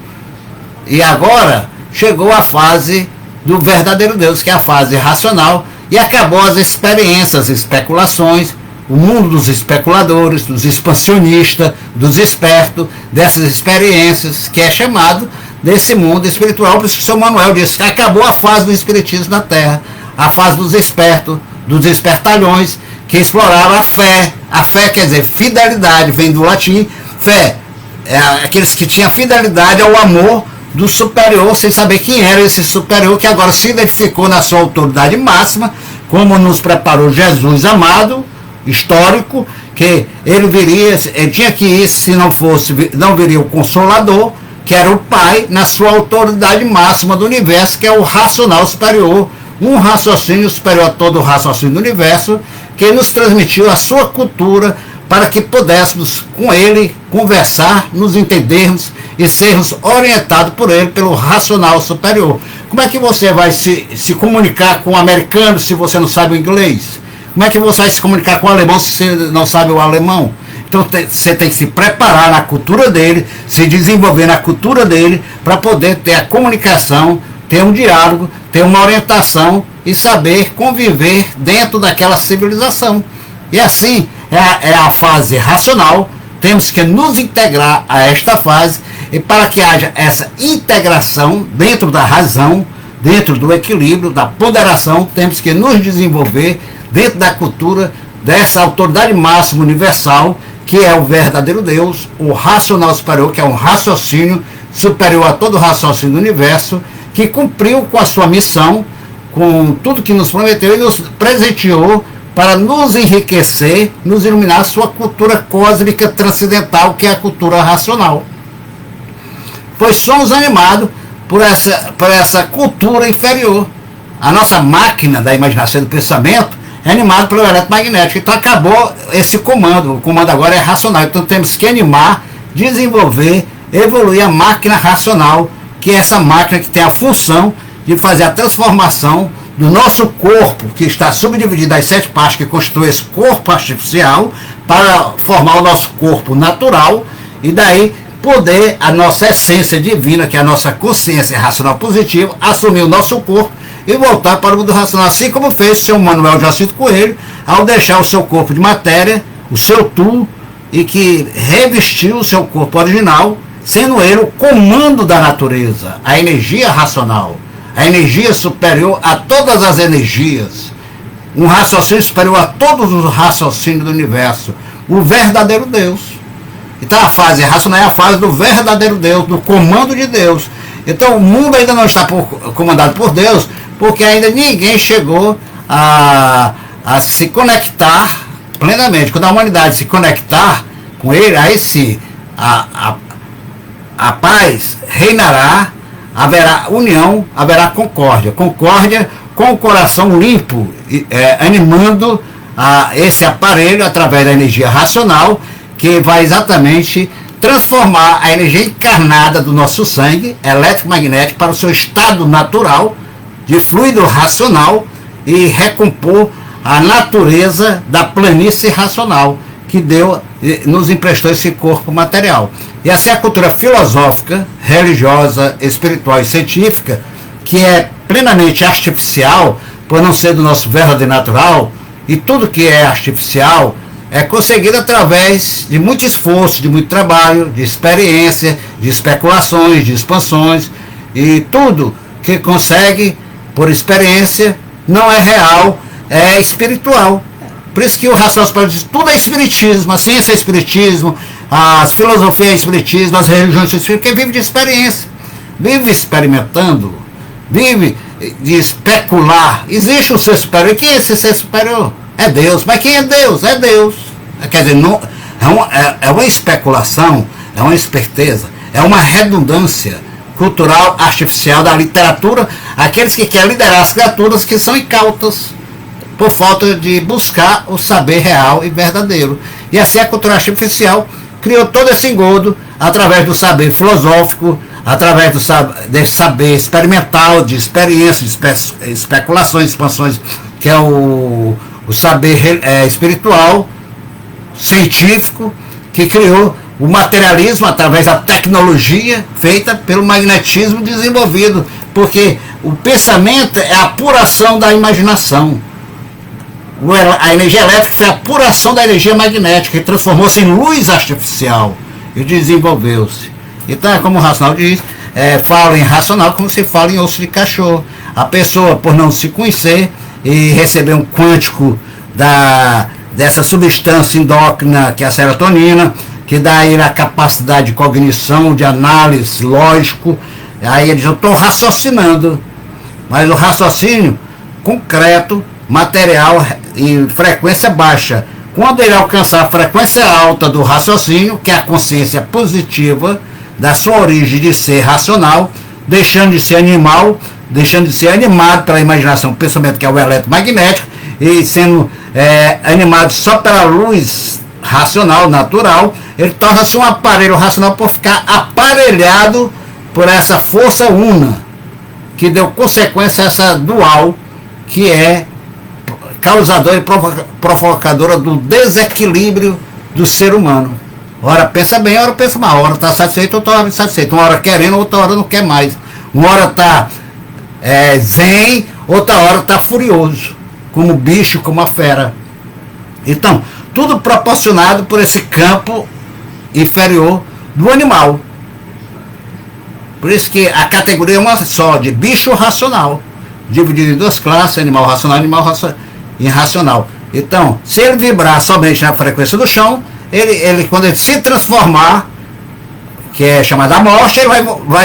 E agora chegou a fase do verdadeiro Deus, que é a fase racional, e acabou as experiências, as especulações, o mundo dos especuladores, dos expansionistas, dos espertos, dessas experiências, que é chamado desse mundo espiritual. Por isso que São Manuel disse que acabou a fase do espiritismo na Terra, a fase dos espertos, dos espertalhões, que exploraram a fé. A fé quer dizer fidelidade, vem do latim. Fé é aqueles que tinham fidelidade ao amor do superior, sem saber quem era esse superior, que agora se identificou na sua autoridade máxima, como nos preparou Jesus amado, histórico, que ele viria, ele tinha que ir, se não fosse, não viria o Consolador, que era o Pai, na sua autoridade máxima do universo, que é o racional superior, um raciocínio superior a todo o raciocínio do universo, que nos transmitiu a sua cultura, para que pudéssemos com ele conversar, nos entendermos e sermos orientados por ele, pelo racional superior. Como é que você vai se comunicar com o americano se você não sabe o inglês? Como é que você vai se comunicar com o alemão se você não sabe o alemão? Então você tem que se preparar na cultura dele, se desenvolver na cultura dele, para poder ter a comunicação, ter um diálogo, ter uma orientação e saber conviver dentro daquela civilização. E assim, é a fase racional, temos que nos integrar a esta fase, e para que haja essa integração dentro da razão, dentro do equilíbrio, da ponderação, temos que nos desenvolver dentro da cultura dessa autoridade máxima universal, que é o verdadeiro Deus, o racional superior, que é um raciocínio superior a todo o raciocínio do universo, que cumpriu com a sua missão, com tudo que nos prometeu e nos presenteou para nos enriquecer, nos iluminar a sua cultura cósmica transcendental, que é a cultura racional. Pois somos animados por essa cultura inferior. A nossa máquina da imaginação e do pensamento é animada pelo eletromagnético. Então acabou esse comando. O comando agora é racional. Então temos que animar, desenvolver, evoluir a máquina racional, que é essa máquina que tem a função de fazer a transformação do nosso corpo, que está subdividido das 7 partes que constitui esse corpo artificial, para formar o nosso corpo natural, e daí poder a nossa essência divina, que é a nossa consciência racional positiva, assumir o nosso corpo e voltar para o mundo racional, assim como fez o seu Manuel Jacinto Coelho, ao deixar o seu corpo de matéria, o seu tu, e que revestiu o seu corpo original, sendo ele o comando da natureza, a energia racional, a energia superior a todas as energias, um raciocínio superior a todos os raciocínios do universo, o verdadeiro Deus. Então a fase racional é a fase do verdadeiro Deus, do comando de Deus. Então o mundo ainda não está comandado por Deus, porque ainda ninguém chegou a se conectar plenamente. Quando a humanidade se conectar com ele, aí sim a paz reinará, haverá união, haverá concórdia. Concórdia com o coração limpo, animando esse aparelho através da energia racional, que vai exatamente transformar a energia encarnada do nosso sangue, eletromagnético, para o seu estado natural, de fluido racional, e recompor a natureza da planície racional, que nos emprestou esse corpo material. E essa é a cultura filosófica, religiosa, espiritual e científica, que é plenamente artificial, por não ser do nosso verdadeiro natural, e tudo que é artificial é conseguido através de muito esforço, de muito trabalho, de experiência, de especulações, de expansões, e tudo que consegue por experiência não é real, é espiritual. Por isso que o raciocínio diz, tudo é espiritismo, a ciência é espiritismo, as filosofias é espiritismo, as religiões são espiritismo, porque vive de experiência, vive experimentando, vive de especular. Existe um ser superior. E quem é esse ser superior? É Deus. Mas quem é Deus? É Deus. Quer dizer, não, é uma especulação, é uma esperteza, é uma redundância cultural artificial da literatura, aqueles que querem liderar as criaturas que são incautas, por falta de buscar o saber real e verdadeiro. E assim a cultura artificial criou todo esse engodo através do saber filosófico, através desse saber experimental, de experiência, de especulações, expansões, que é o saber espiritual, científico, que criou o materialismo através da tecnologia feita pelo magnetismo desenvolvido, porque o pensamento é a apuração da imaginação. a energia elétrica foi a apuração da energia magnética, que transformou-se em luz artificial e desenvolveu-se. Então, como o racional diz, fala em racional como se fala em osso de cachorro. A pessoa, por não se conhecer e receber um quântico dessa substância endócrina, que é a serotonina, que dá a ele a capacidade de cognição, de análise, lógico, aí eles já estão raciocinando. Mas o raciocínio concreto, material, em frequência baixa. Quando ele alcançar a frequência alta do raciocínio, que é a consciência positiva, da sua origem de ser racional, deixando de ser animal, deixando de ser animado pela imaginação, pensamento que é o eletromagnético, e sendo animado só pela luz racional, natural, ele torna-se um aparelho racional por ficar aparelhado por essa força una, que deu consequência a essa dual, que é causadora e provocadora do desequilíbrio do ser humano. Ora pensa bem, ora pensa mal, ora está satisfeito, outra hora insatisfeito, uma hora querendo, outra hora não quer mais, uma hora está zen, outra hora está furioso, como bicho, como a fera. Então, tudo proporcionado por esse campo inferior do animal. Por isso que a categoria é uma só, de bicho racional, dividido em duas classes, animal racional e animal irracional. Então, se ele vibrar somente na frequência do chão, ele quando ele se transformar, que é chamada morte, ele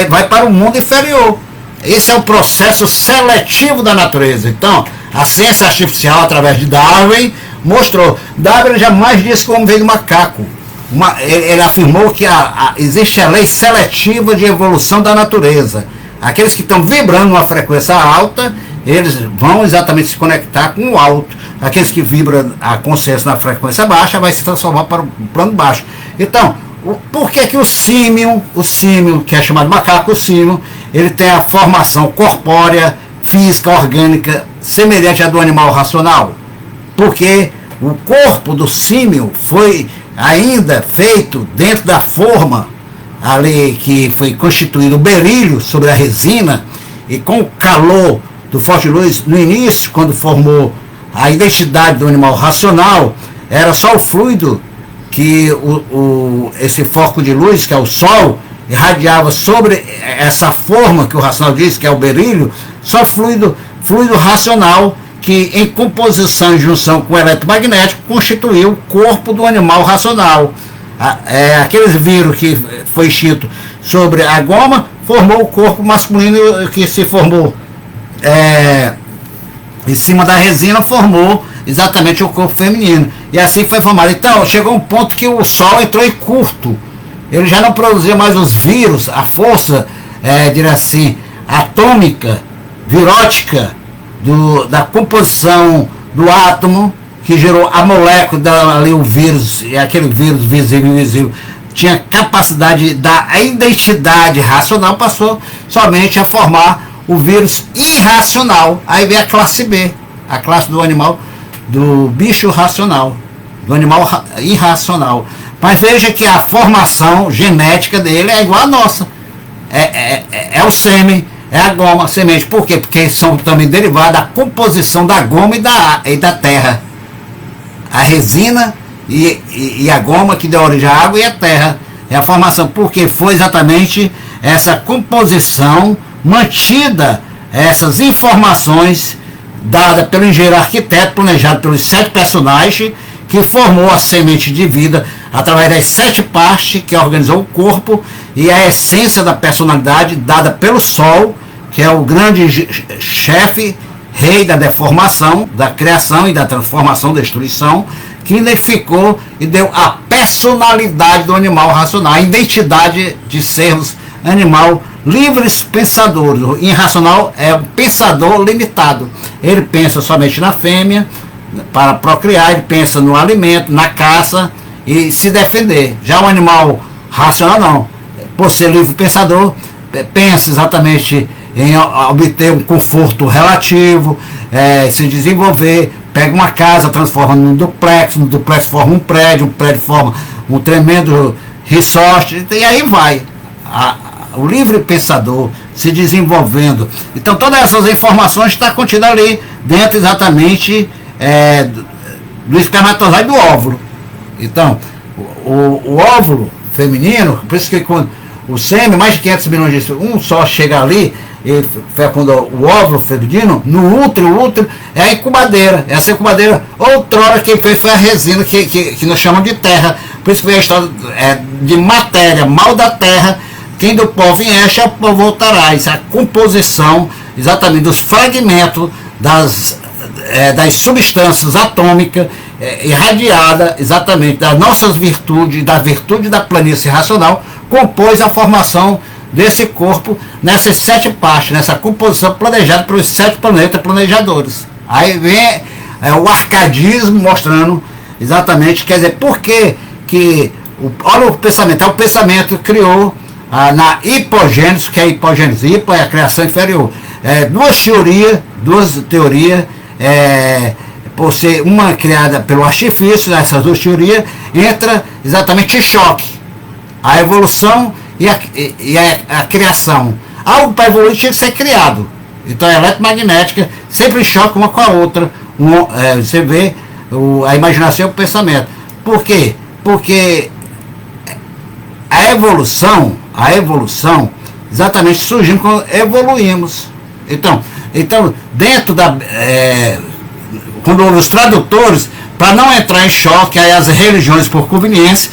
vai para o mundo inferior. Esse é o processo seletivo da natureza. Então, a ciência artificial, através de Darwin, mostrou. Darwin jamais disse que o homem veio do macaco. Ele afirmou que existe a lei seletiva de evolução da natureza. Aqueles que estão vibrando numa frequência alta, eles vão exatamente se conectar com o alto. Aqueles que vibram a consciência na frequência baixa, vai se transformar para o plano baixo. Então, por que o símio, que é chamado macaco, o símio, ele tem a formação corpórea, física, orgânica, semelhante à do animal racional? Porque o corpo do símio foi ainda feito dentro da forma ali que foi constituído o berílio sobre a resina, e com o calor do forte luz no início, quando formou a identidade do animal racional, era só o fluido que esse foco de luz, que é o sol, irradiava sobre essa forma que o racional diz, que é o berílio, só fluido racional, que em composição e junção com o eletromagnético constituiu o corpo do animal racional. Aqueles vírus que foi extinto sobre a goma formou o corpo masculino, que se formou em cima da resina, formou exatamente o corpo feminino, e assim foi formado. Então chegou um ponto que o sol entrou em curto, ele já não produzia mais os vírus, a força diria assim, atômica, virótica da composição do átomo, que gerou a molécula ali, o vírus, e aquele vírus visível e invisível tinha capacidade da identidade racional, passou somente a formar o vírus irracional. Aí vem a classe B, a classe do animal, do bicho racional, do animal irracional. Mas veja que a formação genética dele é igual à nossa, é o sêmen, é a goma, a semente. Por quê? Porque são também derivados da composição da goma e da terra. A resina e a goma, que deu origem à água, e a terra. É a formação, porque foi exatamente essa composição mantida, essas informações dadas pelo engenheiro arquiteto, planejado pelos 7 personagens, que formou a semente de vida através das 7 partes que organizou o corpo, e a essência da personalidade dada pelo Sol, que é o grande chefe, rei da deformação, da criação e da transformação, destruição, que identificou e deu a personalidade do animal racional, a identidade de sermos animal livres pensadores. O irracional é um pensador limitado. Ele pensa somente na fêmea para procriar, ele pensa no alimento, na caça e se defender. Já o animal racional não, por ser livre pensador, pensa exatamente em obter um conforto relativo, se desenvolver, pega uma casa, transforma num duplex, no duplex forma um prédio forma um tremendo resort, e aí vai. O livre pensador se desenvolvendo. Então todas essas informações estão contidas ali dentro exatamente do espermatozoide do óvulo. Então, o óvulo feminino, por isso que quando o sêmen, mais de 500 milhões de um só chega ali, e fecunda o óvulo feminino, no útero, o útero é a incubadeira. Essa incubadeira, outrora, quem fez foi a resina, que nós chamamos de terra. Por isso que vem a história de matéria, mal da terra, quem do pó vieste, ao pó voltará. Isso é a composição, exatamente, dos fragmentos das substâncias atômicas, irradiada exatamente das nossas virtudes, da virtude da planície racional, compôs a formação desse corpo nessas 7 partes, nessa composição planejada pelos 7 planetas planejadores. Aí vem o arcadismo mostrando exatamente, quer dizer, por que olha o pensamento, é o pensamento que criou na hipogênese, que é a hipogênese, hipo é a criação inferior. Duas teorias, por ser uma criada pelo artifício, essas duas teorias, entra exatamente em choque. A evolução e a criação. Algo para evoluir tinha que ser criado. Então a eletromagnética sempre choca uma com a outra. Você vê a imaginação e o pensamento. Por quê? Porque a evolução, exatamente surgindo quando evoluímos. Então dentro quando os tradutores, para não entrar em choque, aí as religiões por conveniência,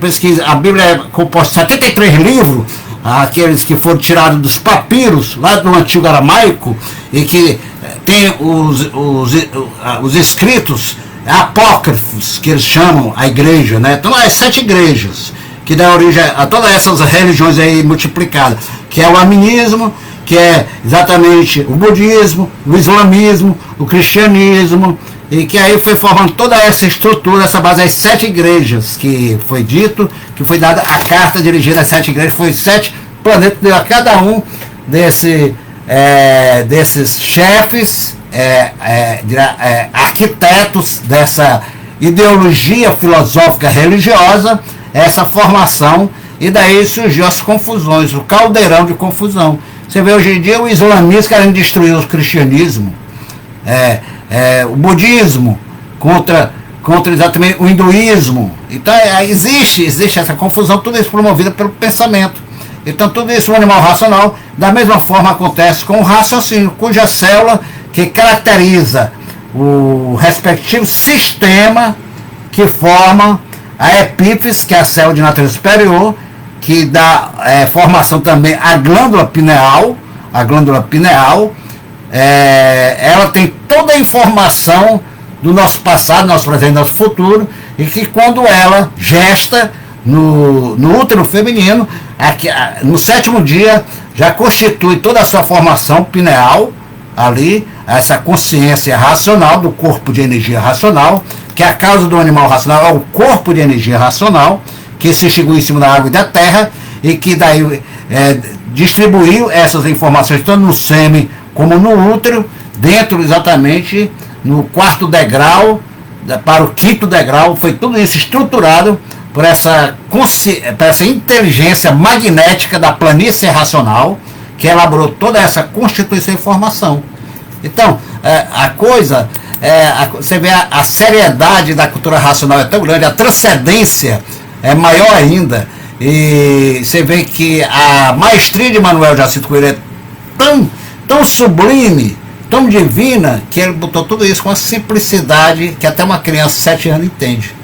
por isso que a Bíblia é composta de 73 livros, aqueles que foram tirados dos papiros, lá do antigo aramaico, e que tem os escritos apócrifos, que eles chamam a igreja, né? Então, as 7 igrejas, que dão origem a todas essas religiões aí multiplicadas, que é o aminismo, que é exatamente o budismo, o islamismo, o cristianismo, e que aí foi formando toda essa estrutura, essa base das 7 igrejas, que foi dito, que foi dada a carta dirigida às 7 igrejas, foi 7 planetas, deu a cada um desses chefes, arquitetos dessa ideologia filosófica religiosa, essa formação, e daí surgiu as confusões, o caldeirão de confusão. Você vê hoje em dia o islamismo querendo destruir o cristianismo, o budismo contra exatamente o hinduísmo. Então existe essa confusão, tudo isso promovido pelo pensamento. Então tudo isso no animal racional, da mesma forma acontece com o raciocínio, cuja célula que caracteriza o respectivo sistema que forma a epífise, que é a célula de natureza superior, que dá formação também à glândula pineal. A glândula pineal, ela tem toda a informação do nosso passado, nosso presente, nosso futuro, e que quando ela gesta no útero feminino, no 7º dia, já constitui toda a sua formação pineal, ali, essa consciência racional do corpo de energia racional, que é a causa do animal racional, é o corpo de energia racional, que se extinguiu em cima da água e da terra, e que daí distribuiu essas informações tanto no sêmen como no útero, dentro exatamente no 4º degrau para o 5º degrau. Foi tudo isso estruturado por essa inteligência magnética da planície racional, que elaborou toda essa constituição e informação. Então, a coisa, você vê a seriedade da cultura racional é tão grande, a transcendência é maior ainda, e você vê que a maestria de Manuel Jacinto Coelho é tão sublime, tão divina, que ele botou tudo isso com uma simplicidade que até uma criança de 7 anos entende.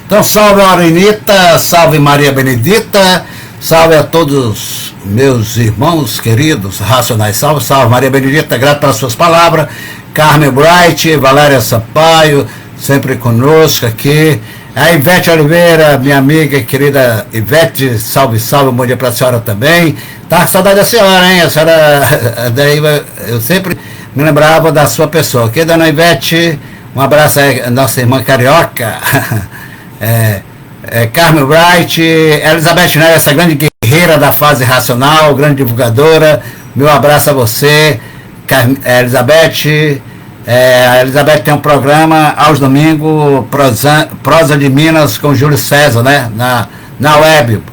Então, salve a Aurinita, salve Maria Benedita, salve a todos meus irmãos queridos racionais, salve Maria Benedita, grato pelas suas palavras, Carmen Bright, Valéria Sampaio, sempre conosco aqui, a Ivete Oliveira, minha amiga querida Ivete, salve, bom dia para a senhora também. Tá com saudade da senhora, hein? A senhora, daí eu sempre me lembrava da sua pessoa. Aqui, dona Ivete, um abraço aí, nossa irmã carioca, Carmen Bright, Elizabeth Neves, essa grande guerreira da fase racional, grande divulgadora, meu abraço a você, Elizabeth. A Elizabeth tem um programa aos domingos, Prosa de Minas com Júlio César, né? Na web.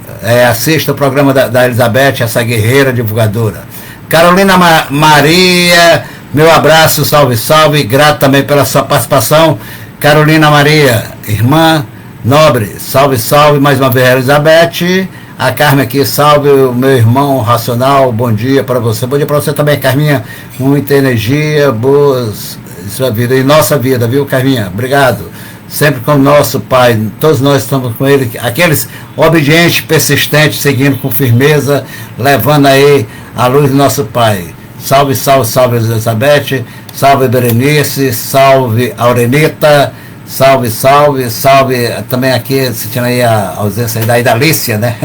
Assista o programa da Elizabeth, essa guerreira divulgadora. Carolina Maria, Meu abraço, salve, salve, grato também pela sua participação. Carolina Maria, irmã nobre, salve, salve, mais uma vez, Elizabeth. A Carmen aqui, salve o meu irmão racional, bom dia para você. Bom dia para você também, Carminha. Muita energia, boas sua vida e nossa vida, viu, Carminha? Obrigado. Sempre com o nosso Pai, todos nós estamos com Ele, aqueles obedientes, persistentes, seguindo com firmeza, levando aí a luz do nosso Pai. Salve, salve, salve, Elizabeth, salve, Berenice, salve, Aurenita, salve, salve, salve, também aqui, sentindo aí a ausência da Idalícia, né?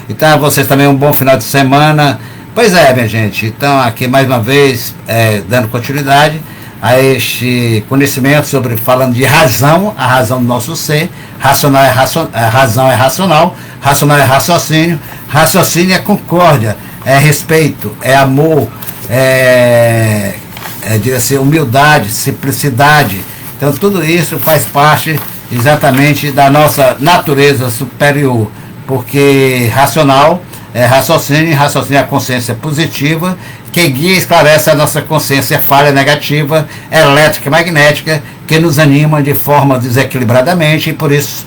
Então, a vocês também um bom final de semana. Pois é, minha gente, então aqui mais uma vez, dando continuidade a este conhecimento sobre, falando de razão, a razão do nosso ser. Racional razão é racional, racional é raciocínio, raciocínio é concórdia, é respeito, é amor, diria assim, humildade, simplicidade. Então tudo isso faz parte exatamente da nossa natureza superior, porque racional é raciocínio, raciocínio é a consciência positiva, que guia e esclarece a nossa consciência falha negativa, elétrica e magnética, que nos anima de forma desequilibradamente e por isso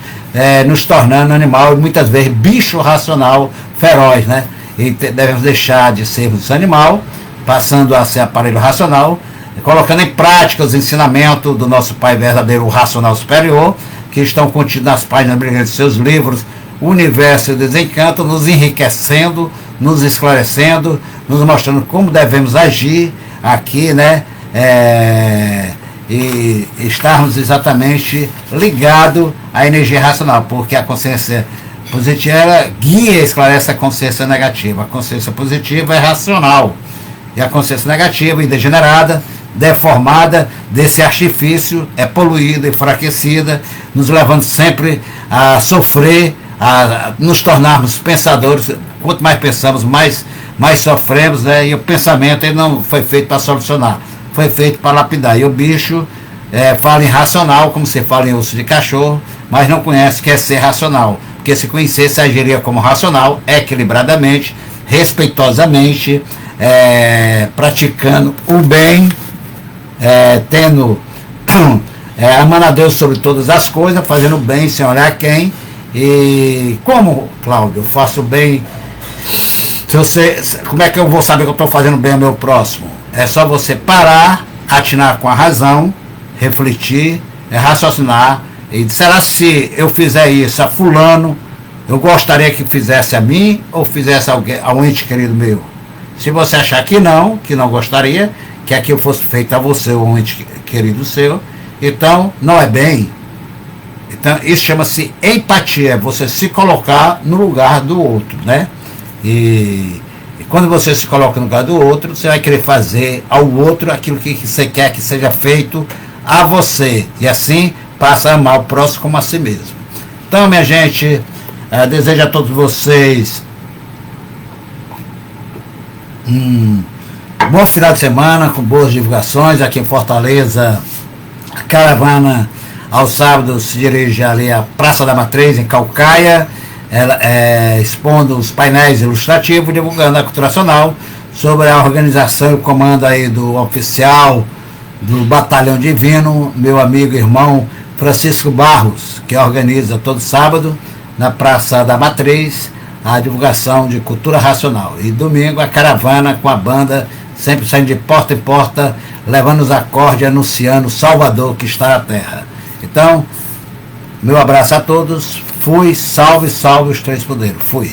nos tornando animal e muitas vezes bicho racional feroz, né? E devemos deixar de sermos animal, passando a ser aparelho racional, colocando em prática os ensinamentos do nosso Pai verdadeiro, o racional superior, que estão contidos nas páginas brilhantes de seus livros, O Universo e o Desencanto, nos enriquecendo, nos esclarecendo, nos mostrando como devemos agir aqui, né? E estarmos exatamente ligados à energia racional, porque a consciência positiva ela guia e esclarece a consciência negativa. A consciência positiva é racional, e a consciência negativa e degenerada, deformada desse artifício, é poluída, enfraquecida, nos levando sempre a sofrer, a nos tornarmos pensadores. Quanto mais pensamos, mais sofremos, né? E o pensamento ele não foi feito para solucionar, foi feito para lapidar. E o bicho fala em racional, como se fala em osso de cachorro, mas não conhece o que é ser racional, porque se conhecesse, agiria como racional, equilibradamente, respeitosamente, praticando o bem, amando a Deus sobre todas as coisas, fazendo o bem sem olhar quem. E como, Cláudio, eu faço bem? Como é que eu vou saber que eu estou fazendo bem ao meu próximo? É só você parar, atinar com a razão, refletir, raciocinar, e será se eu fizer isso a fulano, eu gostaria que fizesse a mim ou fizesse a um ente querido meu? Se você achar que não gostaria que aquilo fosse feito a você ou a um ente querido seu, então não é bem. Então isso chama-se empatia, você se colocar no lugar do outro, né? E quando você se coloca no lugar do outro, você vai querer fazer ao outro aquilo que você quer que seja feito a você, e assim passa a amar o próximo como a si mesmo. Então, minha gente, desejo a todos vocês bom final de semana, com boas divulgações. Aqui em Fortaleza, a caravana aos sábados se dirige ali à Praça da Matriz, em Caucaia, expondo os painéis ilustrativos, divulgando a cultura nacional, sobre a organização e o comando aí do oficial do Batalhão Divino, meu amigo e irmão Francisco Barros, que organiza todo sábado, na Praça da Matriz, a divulgação de cultura racional. E domingo a caravana com a banda, sempre saindo de porta em porta, levando os acordes, anunciando o Salvador que está na terra. Então, meu abraço a todos. Fui, salve, salve os três poderes. Fui.